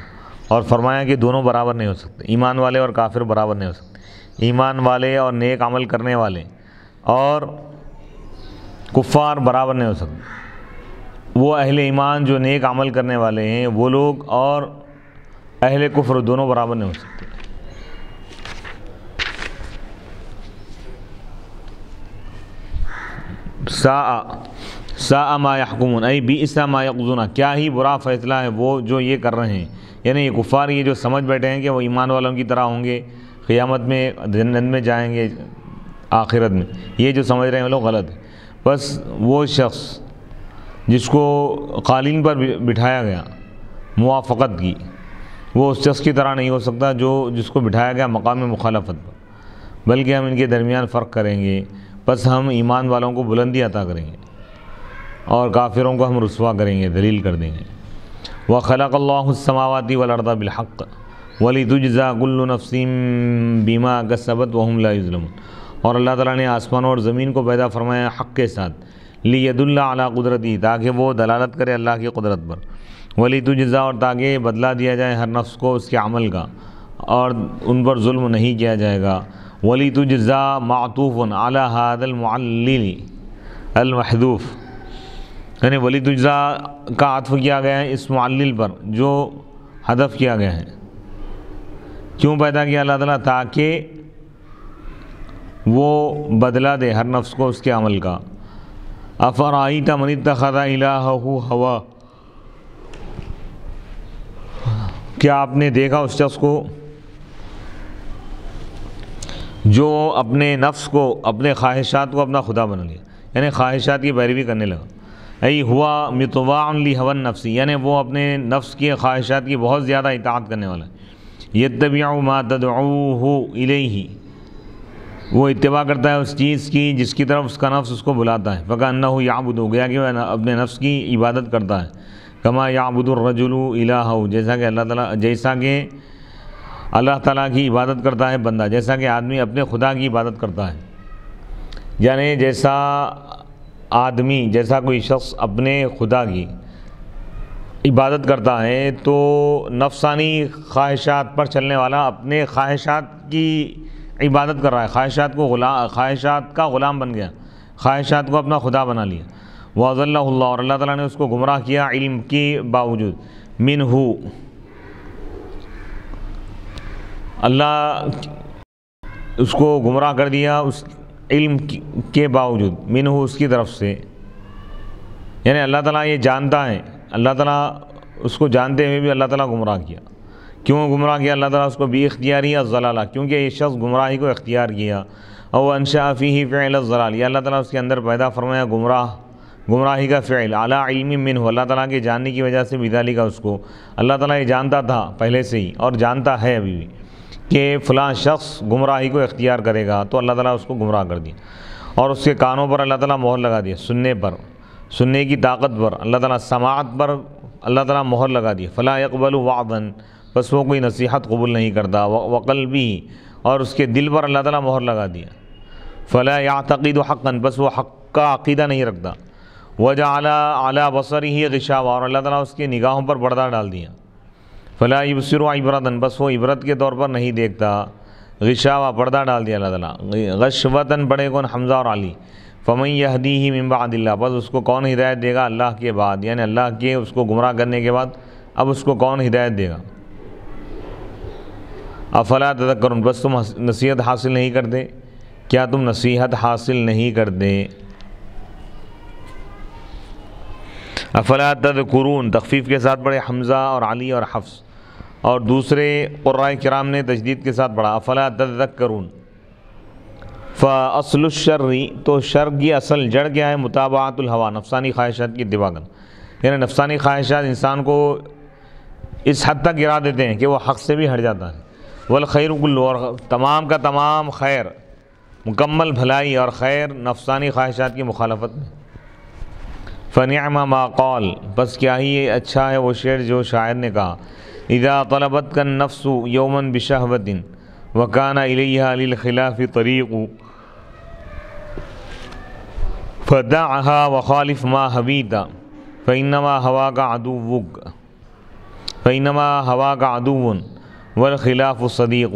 اور فرمایا کہ دونوں برابر نہیں ہو سکتے، ایمان والے اور کافر برابر نہیں ہو سکتے، ایمان والے اور نیک عمل کرنے والے اور کفار برابر نہیں ہو سکتے۔ وہ اہل ایمان جو نیک عمل کرنے والے ہیں وہ لوگ اور اہل کفر دونوں برابر نہیں ہو سکتے۔ ساء ما يحكمون، ای بئس ما يقضون، کیا ہی برا فیصلہ ہے وہ جو یہ کر رہے ہیں، یعنی یہ کفار یہ جو سمجھ بیٹھے ہیں کہ وہ ایمان والوں کی طرح ہوں گے، قیامت میں جنت میں جائیں گے، آخرت میں، یہ جو سمجھ رہے ہیں وہ لوگ غلط ہے۔ بس وہ شخص جس کو قالین پر بٹھایا گیا موافقت کی، وہ اس شخص کی طرح نہیں ہو سکتا جس کو بٹھایا گیا مقام مخالفت پر، بلکہ ہم ان کے درمیان فرق کریں گے، بس ہم ایمان والوں کو بلندی عطا کریں گے اور کافروں کو ہم رسوا کریں گے، ذلیل کر دیں گے۔ وَخَلَقَ اللَّهُ السَّمَاوَاتِ وَالْأَرْضَ بِالْحَقِّ وَلِتُجْزَى كُلُّ نَفْسٍ بِمَا كَسَبَتْ وَهُمْ لَا يُظْلَمُونَ، اور اللہ تعالیٰ نے آسمان اور زمین کو پیدا فرمایا حق کے ساتھ، لِيَدُلَّ عَلَىٰ قُدْرَتِهِ، تاکہ وہ دلالت کرے اللہ کی قدرت پر، وَلِتُجْزَى، اور تاکہ بدلہ دیا جائے ہر نفس کو اس کے عمل کا اور ان پر ظلم نہیں کیا جائے گا۔ وَلِتُجْزَى معطوف عَلَىٰ هَذَا المعلل المحذوف، یعنی وَلِتُجْزَى کا عطف کیا گیا ہے اس معلل پر جو حذف کیا گیا ہے۔ کیوں پیدا کیا اللہ تعالیٰ؟ تاکہ وہ بدلہ دے ہر نفس کو اس کے عمل کا۔ أَفَرَأَيْتَ مَنِ اتَّخَذَ إِلَٰهَهُ هَوَاهُ، کیا آپ نے دیکھا اس شخص کو جو اپنے نفس کو، اپنے خواہشات کو اپنا خدا بنا لیا، یعنی خواہشات کی پیروی کرنے لگا، ای ہوا مطواع لہوى النفس، یعنی وہ اپنے نفس کی خواہشات کی بہت زیادہ اطاعت کرنے والا ہے، یتبع ما تدعوہ الیہ، وہ اتباع کرتا ہے اس چیز کی جس کی طرف اس کا نفس اس کو بلاتا ہے، فکأنہ یعبد، ہو گیا کہ وہ اپنے نفس کی عبادت کرتا ہے، کما یعبد الرجل الہہ، جیسا کہ اللہ تعالیٰ کی عبادت کرتا ہے بندہ، جیسا کہ آدمی اپنے خدا کی عبادت کرتا ہے، یعنی جیسا آدمی، جیسا کوئی شخص اپنے خدا کی عبادت کرتا ہے تو نفسانی خواہشات پر چلنے والا اپنے خواہشات کی عبادت کر رہا ہے، خواہشات کا غلام بن گیا، خواہشات کو اپنا خدا بنا لیا، وَأَضَلَّهُ اللَّهُ، اور اللہ تعالیٰ نے اس کو گمراہ کیا علم کے باوجود، منہ، اللہ اس کو گمراہ کر دیا اس علم کے باوجود، منہ، اس کی طرف سے، یعنی اللہ تعالیٰ یہ جانتا ہے، اللہ تعالیٰ اس کو جانتے ہوئے بھی اللہ تعالیٰ گمراہ کیا، کیوں گمراہ کیا اللہ تعالیٰ اس کو بھی اختیاری الضلالہ، کیونکہ یہ شخص گمراہی کو اختیار کیا، او انشأ فیہ فعل الضلال، یہ اللہ تعالیٰ اس کے اندر پیدا فرمایا گمراہی کا فعل، علی علم منہ، اللہ تعالیٰ کے جاننے کی وجہ سے بذالک، اس کو اللہ تعالیٰ یہ جانتا تھا پہلے سے ہی اور جانتا ہے ابھی بھی کہ فلاں شخص گمراہی کو اختیار کرے گا، تو اللہ تعالیٰ اس کو گمراہ کر دیا، اور اس کے کانوں پر اللہ تعالیٰ مہر لگا دیا، سننے کی طاقت پر اللہ تعالیٰ، سماعت پر اللہ تعالیٰ مہر لگا دی، فلا يقبل وعظا، بس وہ کوئی نصیحت قبول نہیں کرتا، وقلبی، اور اس کے دل پر اللہ تعالیٰ مہر لگا دیا، فلا يعتقد حقا، بس وہ حق کا عقیدہ نہیں رکھتا، وجعل على بصره غشاوہ، اور اللہ تعالیٰ اس کی نگاہوں پر پردہ ڈال دیا، فلا يبصر عبرتا، بس وہ عبرت کے طور پر نہیں دیکھتا، غشاوہ، پردہ ڈال دیا اللہ تعالیٰ، غشوتاً بڑے کون، حمزہ اور علی، فمن یہدیہ من بعد اللہ، بس اس کو کون ہدایت دے گا اللہ کے بعد، یعنی اللہ کے اس کو گمراہ کرنے کے بعد اب اس کو کون ہدایت دے گا، افلا تذکرون، بس تم نصیحت حاصل نہیں کرتے، کیا تم نصیحت حاصل نہیں کرتے، افلا تذکرون، تخفیف کے ساتھ پڑھے حمزہ اور علی اور حفص، اور دوسرے قرائے کرام نے تشدید کے ساتھ پڑھا افلا تذکرون، فاصل الشر، تو شر کی اصل جڑ کیا ہے، متابعت الہوا، نفسانی خواہشات کی اتباع کرنا، یعنی نفسانی خواہشات انسان کو اس حد تک گرا دیتے ہیں کہ وہ حق سے بھی ہٹ جاتا ہے، والخیر کلہ، اور تمام کا تمام خیر، مکمل بھلائی اور خیر نفسانی خواہشات کی مخالفت میں، فنعم ما قال، بس کیا ہی اچھا ہے وہ شعر جو شاعر نے کہا، اذا طلبت النفس یوما بشہوۃ وکان الیہا للخلاف طریق فدعها وخالف ما حبیت فانما هواک عدو والخلاف صدیق،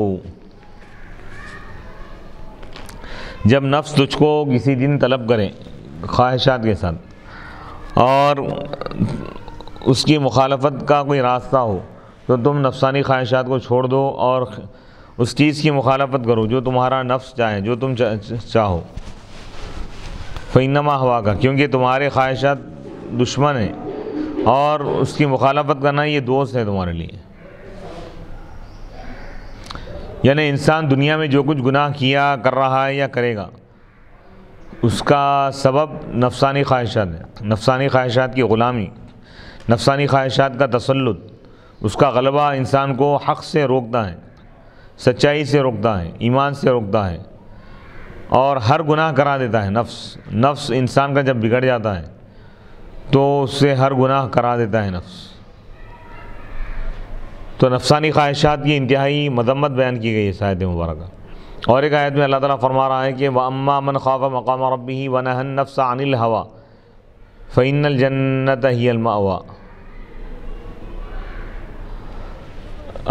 جب نفس تجھ کو کسی دن طلب کرے خواہشات کے ساتھ اور اس کی مخالفت کا کوئی راستہ ہو، تو تم نفسانی خواہشات کو چھوڑ دو اور اس چیز کی مخالفت کرو جو تمہارا نفس چاہے، جو تم چاہو، فإنما هواک، کیونکہ تمہارے خواہشات دشمن ہیں اور اس کی مخالفت کرنا یہ دوست ہے تمہارے لیے، یعنی انسان دنیا میں جو کچھ گناہ کیا، کر رہا ہے یا کرے گا، اس کا سبب نفسانی خواہشات ہے، نفسانی خواہشات کی غلامی، نفسانی خواہشات کا تسلط، اس کا غلبہ انسان کو حق سے روکتا ہے، سچائی سے روکتا ہے، ایمان سے روکتا ہے، اور ہر گناہ کرا دیتا ہے، نفس انسان کا جب بگڑ جاتا ہے تو اس سے ہر گناہ کرا دیتا ہے نفس، تو نفسانی خواہشات کی انتہائی مذمت بیان کی گئی ہے اس آیت مبارکہ، اور ایک آیت میں اللہ تعالیٰ فرما رہا ہے کہ وَأَمَّا مَنْ خَافَ مَقَامَ رَبِّهِ وَنَهَى النَّفْسَ عَنِ الْهَوَىٰ فَإِنَّ الْجَنَّةَ هِيَ الْمَأْوَىٰ،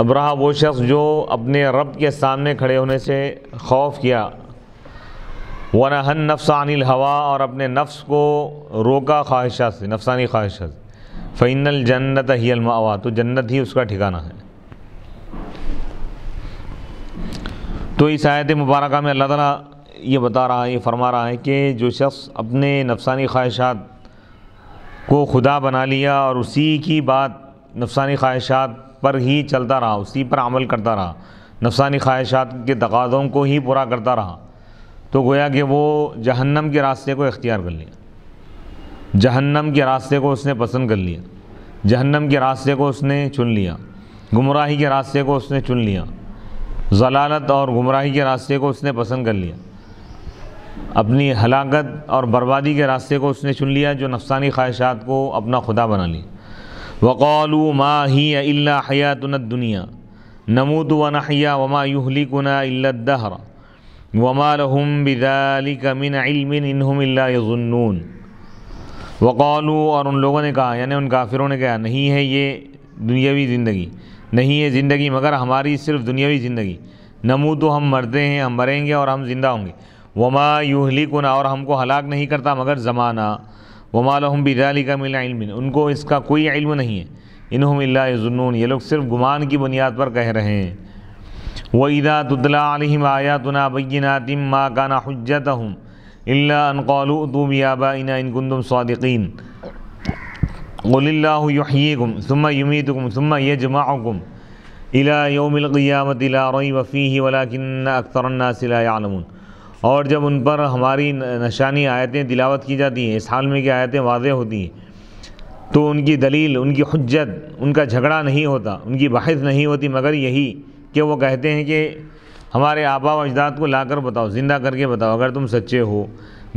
ابرہہ وہ شخص جو اپنے رب کے سامنے کھڑے ہونے سے خوف کیا، وَنَهَى النَّفْسَ عَنِ الْهَوَىٰ، اور اپنے نفس کو روکا خواہشات سے، نفسانی خواہشات سے، فَإِنَّ الْجَنَّةَ هِيَ الْمَأْوَىٰ، تو جنت ہی اس کا ٹھکانہ ہے۔ تو اس آیت مبارکہ میں اللہ تعالیٰ یہ بتا رہا ہے، یہ فرما رہا ہے کہ جو شخص اپنے نفسانی خواہشات کو خدا بنا لیا اور اسی کی بات نفسانی خواہشات پر ہی چلتا رہا، اسی پر عمل کرتا رہا، نفسانی خواہشات کے تقاضوں کو ہی پورا کرتا رہا تو گویا کہ وہ جہنم کے راستے کو اختیار کر لیا، جہنم کے راستے کو اس نے پسند کر لیا، جہنم کے راستے کو اس نے چن لیا، گمراہی کے راستے کو اس نے چن لیا، ضلالت اور گمراہی کے راستے کو اس نے پسند کر لیا، اپنی ہلاکت اور بربادی کے راستے کو اس نے چن لیا، جو نفسانی خواہشات کو اپنا خدا بنا لیا۔ وَقَالُوا مَا هِيَ إِلَّا حَيَاتُنَا الدُّنْيَا نَمُوتُ وَنَحْيَا وَمَا يُهْلِكُنَا إِلَّا الدَّهْرَ وَمَا لَهُم بِذَلِكَ مِنْ عِلْمٍ إِنْ هُمْ إِلَّا يَظُنُّونَ۔ وقالوا، اور ان لوگوں نے کہا، یعنی ان کافروں نے کہا، نہیں ہے یہ دنیاوی زندگی، نہیں ہے زندگی مگر ہماری صرف دنیاوی زندگی، نموت ہم مرتے ہیں، ہم مریں گے اور ہم زندہ ہوں گے، وما یہلکنا اور ہم کو ہلاک نہیں کرتا مگر زمانہ، وما لہم بذالک من علم ان کو اس کا کوئی علم نہیں ہے، انہم الا یظنون یہ لوگ صرف گمان کی بنیاد پر کہہ رہے ہیں۔ وَإِذَا تُتْلَىٰ عَلَيْهِمْ آيَاتُنَا بَيِّنَاتٍ مَا كَانَ حُجَّتَهُمْ إِلَّا أَنْ قَالُوا ائْتُوا بِآبَائِنَا إِن كُنتُمْ صَادِقِينَ قُلِ اللَّهُ يُحْيِيكُمْ ثُمَّ يُمِيتُكُمْ ثُمَّ يَجْمَعُكُمْ إِلَىٰ يَوْمِ الْقِيَامَةِ لَا رَيْبَ فِيهِ وَلَٰكِنَّ أَكْثَرَ النَّاسِ لَا يَعْلَمُونَ۔ اور جب ان پر ہماری نشانی آیتیں تلاوت کی جاتی ہیں، اس حال میں کہ آیتیں واضح ہوتی ہیں، تو ان کی دلیل، ان کی حجت، ان کا جھگڑا نہیں ہوتا، ان کی بحث نہیں ہوتی مگر یہی کہ وہ کہتے ہیں کہ ہمارے آبا و اجداد کو لا کر بتاؤ، زندہ کر کے بتاؤ اگر تم سچے ہو۔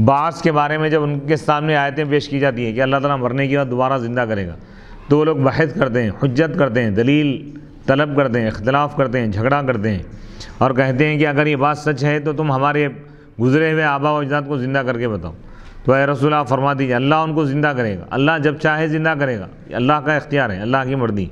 بعث کے بارے میں جب ان کے سامنے آیتیں پیش کی جاتی ہیں کہ اللہ تعالیٰ مرنے کے بعد دوبارہ زندہ کرے گا، تو وہ لوگ بحث کرتے ہیں، حجت کرتے ہیں، دلیل طلب کرتے ہیں، اختلاف کرتے ہیں، جھگڑا کرتے ہیں اور کہتے ہیں کہ اگر یہ بات سچ ہے تو تم ہمارے گزرے ہوئے آبا و اجداد کو زندہ کر کے بتاؤ۔ تو اے رسول اللہ فرما دیجیے اللہ ان کو زندہ کرے گا، اللہ جب چاہے زندہ کرے گا، اللہ کا اختیار ہے، اللہ کی مرضی۔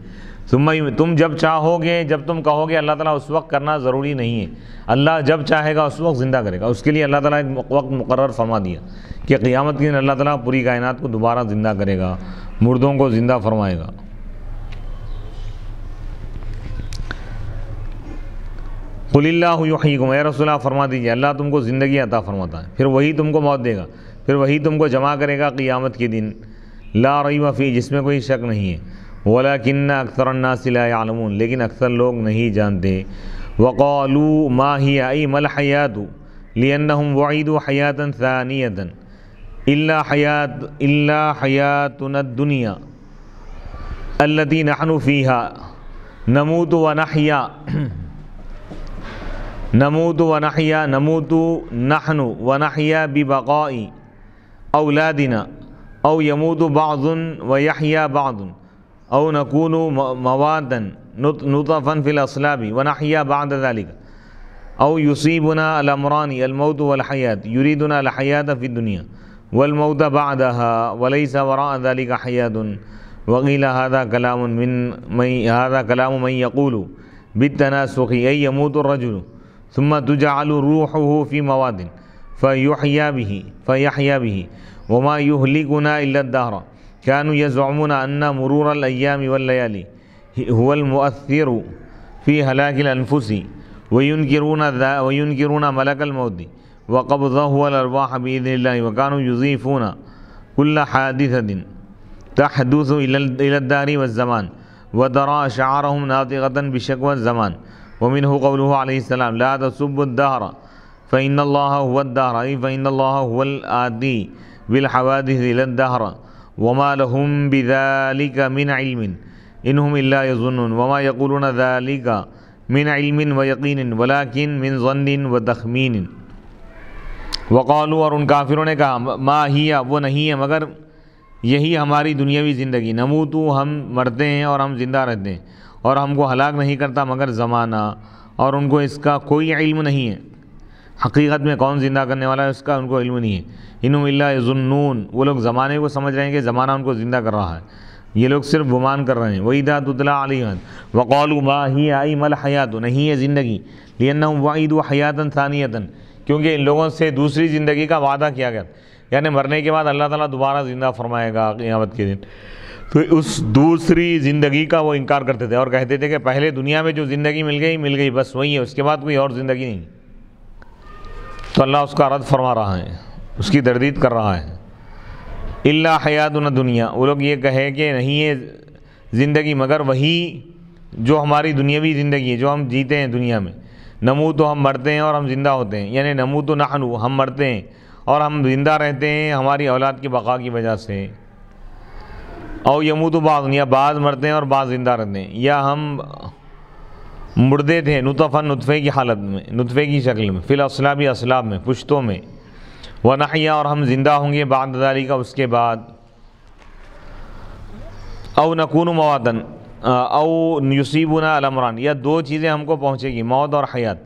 تم جب چاہو گے، جب تم کہو گے اللہ تعالیٰ اس وقت کرنا ضروری نہیں ہے، اللہ جب چاہے گا اس وقت زندہ کرے گا۔ اس کے لیے اللہ تعالیٰ ایک وقت مقرر فرما دیا کہ قیامت کے دن اللہ تعالیٰ پوری کائنات کو دوبارہ زندہ کرے گا، مردوں کو زندہ فرمائے گا۔ قل اللہ یحییکم، اے رسول اللہ فرما دیجیے اللہ تم کو زندگی عطا فرماتا ہے، پھر وہی تم کو موت دے گا، پھر وہی تم کو جمع کرے گا قیامت کے دن، لا ریب فیہ جس میں کوئی شک نہیں ہے، ولکن اکثر الناس لا یعلمون لیکن اکثر لوگ نہیں جانتے۔ وقالوا ما ہی ای ما الحیات لانہم وعیدوا حیاتا ثانیتا الا حیاتنا الدنیا التي نحن فیہا نموت نحن ونحیا ببقاء اولادنا او يموت بعض ويحيا بعض او نكون موادا نطفا في الاصلاب ونحيا بعد ذلك او يصيبنا الامران الموت والحياة يريدنا الحياة في الدنيا والموت بعدها وليس وراء ذلك حياة وقيل هذا كلام من يقول بالتناسخ أي يموت الرجل ثم تجعل روحه في مواد فيحيا به وما يهلكنا إلا الدهر كانوا يزعمون أن مرور الأيام والليالي هو المؤثر في هلاك الأنفس وينكرون ملك الموت وقبضه والأرواح بإذن الله وكانوا يضيفون كل حادثة تحدث إلى الدهر والزمان وترى شعارهم ناطقة بشكوى الزمان ومنه قوله عليه السلام لا تسبوا الدهر فإن الله هو الدهر أي فإن الله هو الآتي بالحوادث إلى الدهر وما لهم بذلك من علم إنهم إلا يظنون وما يقولون ذلك من علم ويقين ولكن من ظن وتخمين۔ وقالوا اور ان کافروں نے کہا ما ہی وہ نہیں ہے مگر یہی ہماری دنیاوی زندگی، نموتو ہم مرتے ہیں اور ہم زندہ رہتے ہیں اور ہم کو ہلاک نہیں کرتا مگر زمانہ، اور ان کو اس کا کوئی علم نہیں ہے، حقیقت میں کون زندہ کرنے والا ہے اس کا ان کو علم نہیں ہے۔ انہم الا یظنون وہ لوگ زمانے کو سمجھ رہے ہیں کہ زمانہ ان کو زندہ کر رہا ہے، یہ لوگ صرف گمان کر رہے ہیں۔ وَإِذَا تُتْلَىٰ عَلَيْهِمْ وَقَالُوا مَا هِيَ أَيْ مَا الْحَيَاةُ نہیں ہے زندگی، لِأَنَّهُمْ وَعِدُوا حَيَاةً ثَانِيَةً کیونکہ ان لوگوں سے دوسری زندگی کا وعدہ کیا گیا، یعنی مرنے کے بعد اللہ تعالیٰ دوبارہ زندہ فرمائے گا قیامت کے دن، تو اس دوسری زندگی کا وہ انکار کرتے تھے اور کہتے تھے کہ پہلے دنیا میں جو زندگی مل گئی بس وہی ہے، اس کے بعد کوئی اور زندگی نہیں۔ تو اللہ اس کا رد فرما رہا ہے، اس کی تردید کر رہا ہے۔ الا حیاتنا دنیا وہ لوگ یہ کہے کہ نہیں ہے زندگی مگر وہی جو ہماری دنیاوی زندگی ہے جو ہم جیتے ہیں دنیا میں، نموت ہم مرتے ہیں اور ہم زندہ ہوتے ہیں، یعنی نموت نحن ہم مرتے ہیں اور ہم زندہ رہتے ہیں ہماری اولاد کی بقا کی وجہ سے، او یموت بعض یا بعض مرتے ہیں اور بعض زندہ رہتے ہیں، یا ہم مردے تھے نطفے کی حالت میں، نطفے کی شکل میں، فی الاصلاب اسلاب میں، پشتوں میں، ونحیا اور ہم زندہ ہوں گے بعد ذالک اس کے بعد، او نکون مواتن او یصیبنا الامران یا دو چیزیں ہم کو پہنچے گی، موت اور حیات،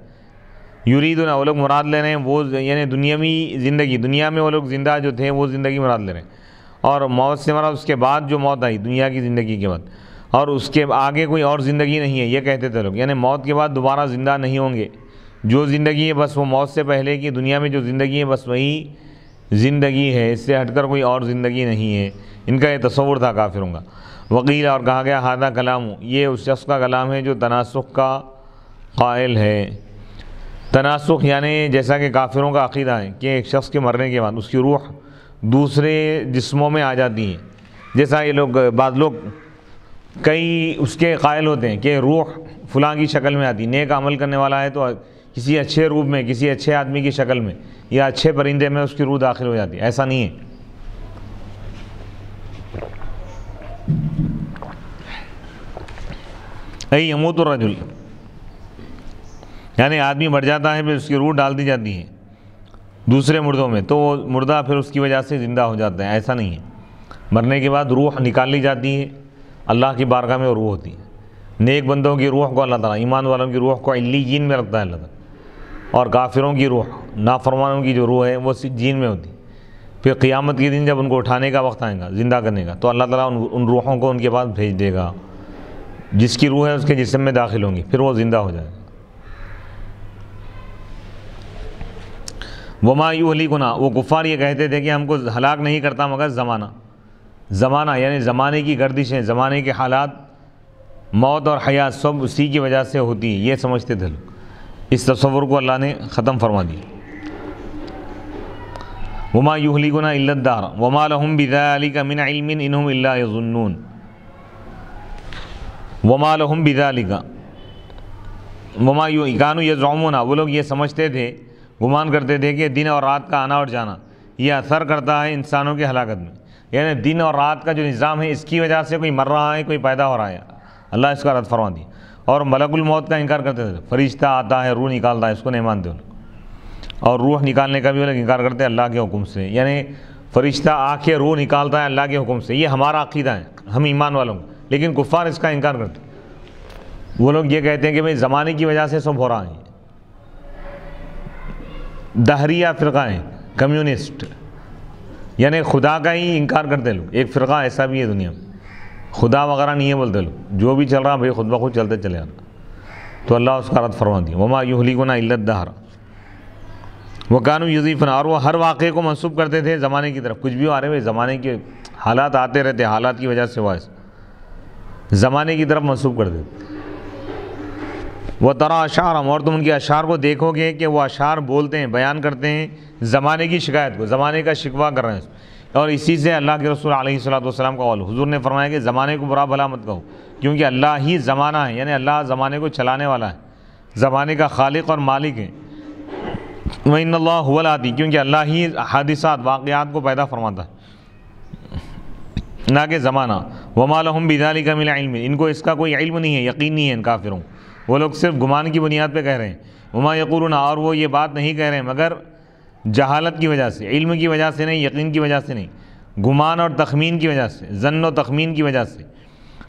یریدنا وہ لوگ مراد لے رہے ہیں وہ یعنی دنیاوی زندگی، دنیا میں وہ لوگ زندہ جو تھے وہ زندگی مراد لے رہے ہیں، اور موت سے مراد اس کے بعد جو موت آئی دنیا کی زندگی کے بعد، اور اس کے آگے کوئی اور زندگی نہیں ہے، یہ کہتے تھے لوگ، یعنی موت کے بعد دوبارہ زندہ نہیں ہوں گے، جو زندگی ہے بس وہ موت سے پہلے کی دنیا میں جو زندگی ہے بس وہی زندگی ہے، اس سے ہٹ کر کوئی اور زندگی نہیں ہے، ان کا یہ تصور تھا کافروں کا۔ وقیل اور کہا گیا ہذا کلام، یہ اس شخص کا کلام ہے جو تناسخ کا قائل ہے۔ تناسخ یعنی جیسا کہ کافروں کا عقیدہ ہے کہ ایک شخص کے مرنے کے بعد اس کی روح دوسرے جسموں میں آ جاتی ہے، جیسا یہ لوگ بعض لوگ کئی اس کے قائل ہوتے ہیں کہ روح فلاں کی شکل میں آتی، نیک عمل کرنے والا ہے تو کسی اچھے روپ میں، کسی اچھے آدمی کی شکل میں یا اچھے پرندے میں اس کی روح داخل ہو جاتی ہے، ایسا نہیں ہے۔ ای یموت الرجل یعنی آدمی مر جاتا ہے پھر اس کی روح ڈال دی جاتی ہے دوسرے مردوں میں تو وہ مردہ پھر اس کی وجہ سے زندہ ہو جاتا ہے، ایسا نہیں ہے۔ مرنے کے بعد روح نکال لی جاتی ہے، اللہ کی بارگاہ میں وہ روح ہوتی ہے۔ نیک بندوں کی روح کو اللہ تعالیٰ، ایمان والوں کی روح کو علیین میں رکھتا ہے اللہ تعالیٰ، اور کافروں کی روح، نافرمانوں کی جو روح ہے وہ سجین میں ہوتی ہے۔ پھر قیامت کے دن جب ان کو اٹھانے کا وقت آئے گا زندہ کرنے کا تو اللہ تعالیٰ ان روحوں کو ان کے پاس بھیج دے گا، جس کی روح ہے اس کے جسم میں داخل ہوں گی، پھر وہ زندہ ہو جائے گا۔ وما یہلکنا، وہ کفار یہ کہتے تھے کہ ہم کو ہلاک نہیں کرتا مگر زمانہ یعنی زمانے کی گردشیں، زمانے کے حالات، موت اور حیات سب اسی کی وجہ سے ہوتی ہے، یہ سمجھتے تھے لوگ۔ اس تصور کو اللہ نے ختم فرما دیا۔ وما یہلکنا الا الدہر وما لہم بذلک من علم انہم الا یظنون۔ وما لہم بذلک وما کانوا یزعمون، وہ لوگ یہ سمجھتے تھے، گمان کرتے تھے کہ دن اور رات کا آنا اور جانا یہ اثر کرتا ہے انسانوں کی ہلاکت میں، یعنی دن اور رات کا جو نظام ہے اس کی وجہ سے کوئی مر رہا ہے، کوئی پیدا ہو رہا ہے، اللہ اس کا رد فرما دی۔ اور ملک الموت کا انکار کرتے تھے، فرشتہ آتا ہے روح نکالتا ہے، اس کو نہیں مانتے ان لوگ، اور روح نکالنے کا بھی وہ لوگ انکار کرتے ہیں اللہ کے حکم سے، یعنی فرشتہ آ کے روح نکالتا ہے اللہ کے حکم سے، یہ ہمارا عقیدہ ہے ہم ایمان والوں کا، لیکن کفار اس کا انکار کرتے ہیں۔ وہ لوگ یہ کہتے ہیں کہ بھئی زمانے کی وجہ سے سب ہو رہا ہے، دہریہ فرقہ ہیں، کمیونسٹ، یعنی خدا کا ہی انکار کرتے لوگ۔ ایک فرقہ ایسا بھی ہے دنیا میں، خدا وغیرہ نہیں ہے بولتے لوگ، جو بھی چل رہا بھئی خود بخود چلتے چلے آ رہا، تو اللہ اس کا رد فرما دیا۔ وما یہلکنا الا الدہر وکانوا یضیفون، اور وہ ہر واقعے کو منسوب کرتے تھے زمانے کی طرف، کچھ بھی آ رہے بھئی زمانے کے حالات آتے رہتے، حالات کی وجہ سے ہوا ہے، زمانے کی طرف منسوب کر دیتے۔ وَتَرَىٰ أَشْعَارَهُمْ، اور تم ان کے اشعار کو دیکھو گے کہ وہ اشعار بولتے ہیں، بیان کرتے ہیں زمانے کی شکایت کو، زمانے کا شکوہ کر رہے ہیں، اور اسی سے اللہ کے رسول علیہ السلام کا قول، حضور نے فرمایا کہ زمانے کو برا بھلا مت کہو، کیونکہ اللہ ہی زمانہ ہے، یعنی اللہ زمانے کو چلانے والا ہے، زمانے کا خالق اور مالک ہے۔ وَإِنَّ اللَّهَ هُوَ الْهَادِي، کیونکہ اللہ ہی حادثات، واقعات کو پیدا فرماتا ہے، نہ کہ زمانہ۔ وَمَا لَهُم بِذَلِكَ مِنْ عِلْمٍ، ان کو اس کا کوئی علم نہیں ہے، یقین نہیں ہے ان کافروں، وہ لوگ صرف گمان کی بنیاد پہ کہہ رہے ہیں۔ وما یقولون، اور وہ یہ بات نہیں کہہ رہے ہیں مگر جہالت کی وجہ سے، علم کی وجہ سے نہیں، یقین کی وجہ سے نہیں، گمان اور تخمین کی وجہ سے، ظن و تخمین کی وجہ سے۔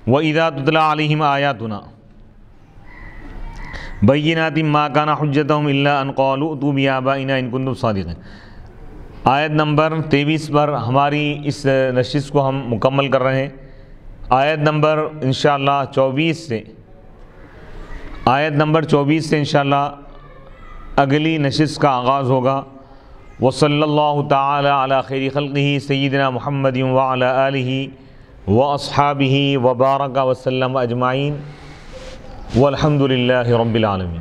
وَإِذَا تُتْلَىٰ عَلَيْهِمْ آيَاتُنَا بَيِّنَاتٍ مَا كَانَ حُجَّتُهُمْ إِلَّا أَن قَالُوا ائْتُوا بِآبَائِنَا إِن كُنتُمْ صَادِقِينَ۔ آیت نمبر 23 پر ہماری اس نشست کو ہم مکمل کر رہے ہیں۔ آیت نمبر انشاءاللہ 24 سے، آیت نمبر 24 سے انشاءاللہ اگلی نشست کا آغاز ہوگا۔ وصلی اللہ تعالی علی خیر خلقہ سیدنا محمد وعلی آلہ واصحابہ وبارک وسلم اجمعین والحمد للہ رب العالمین۔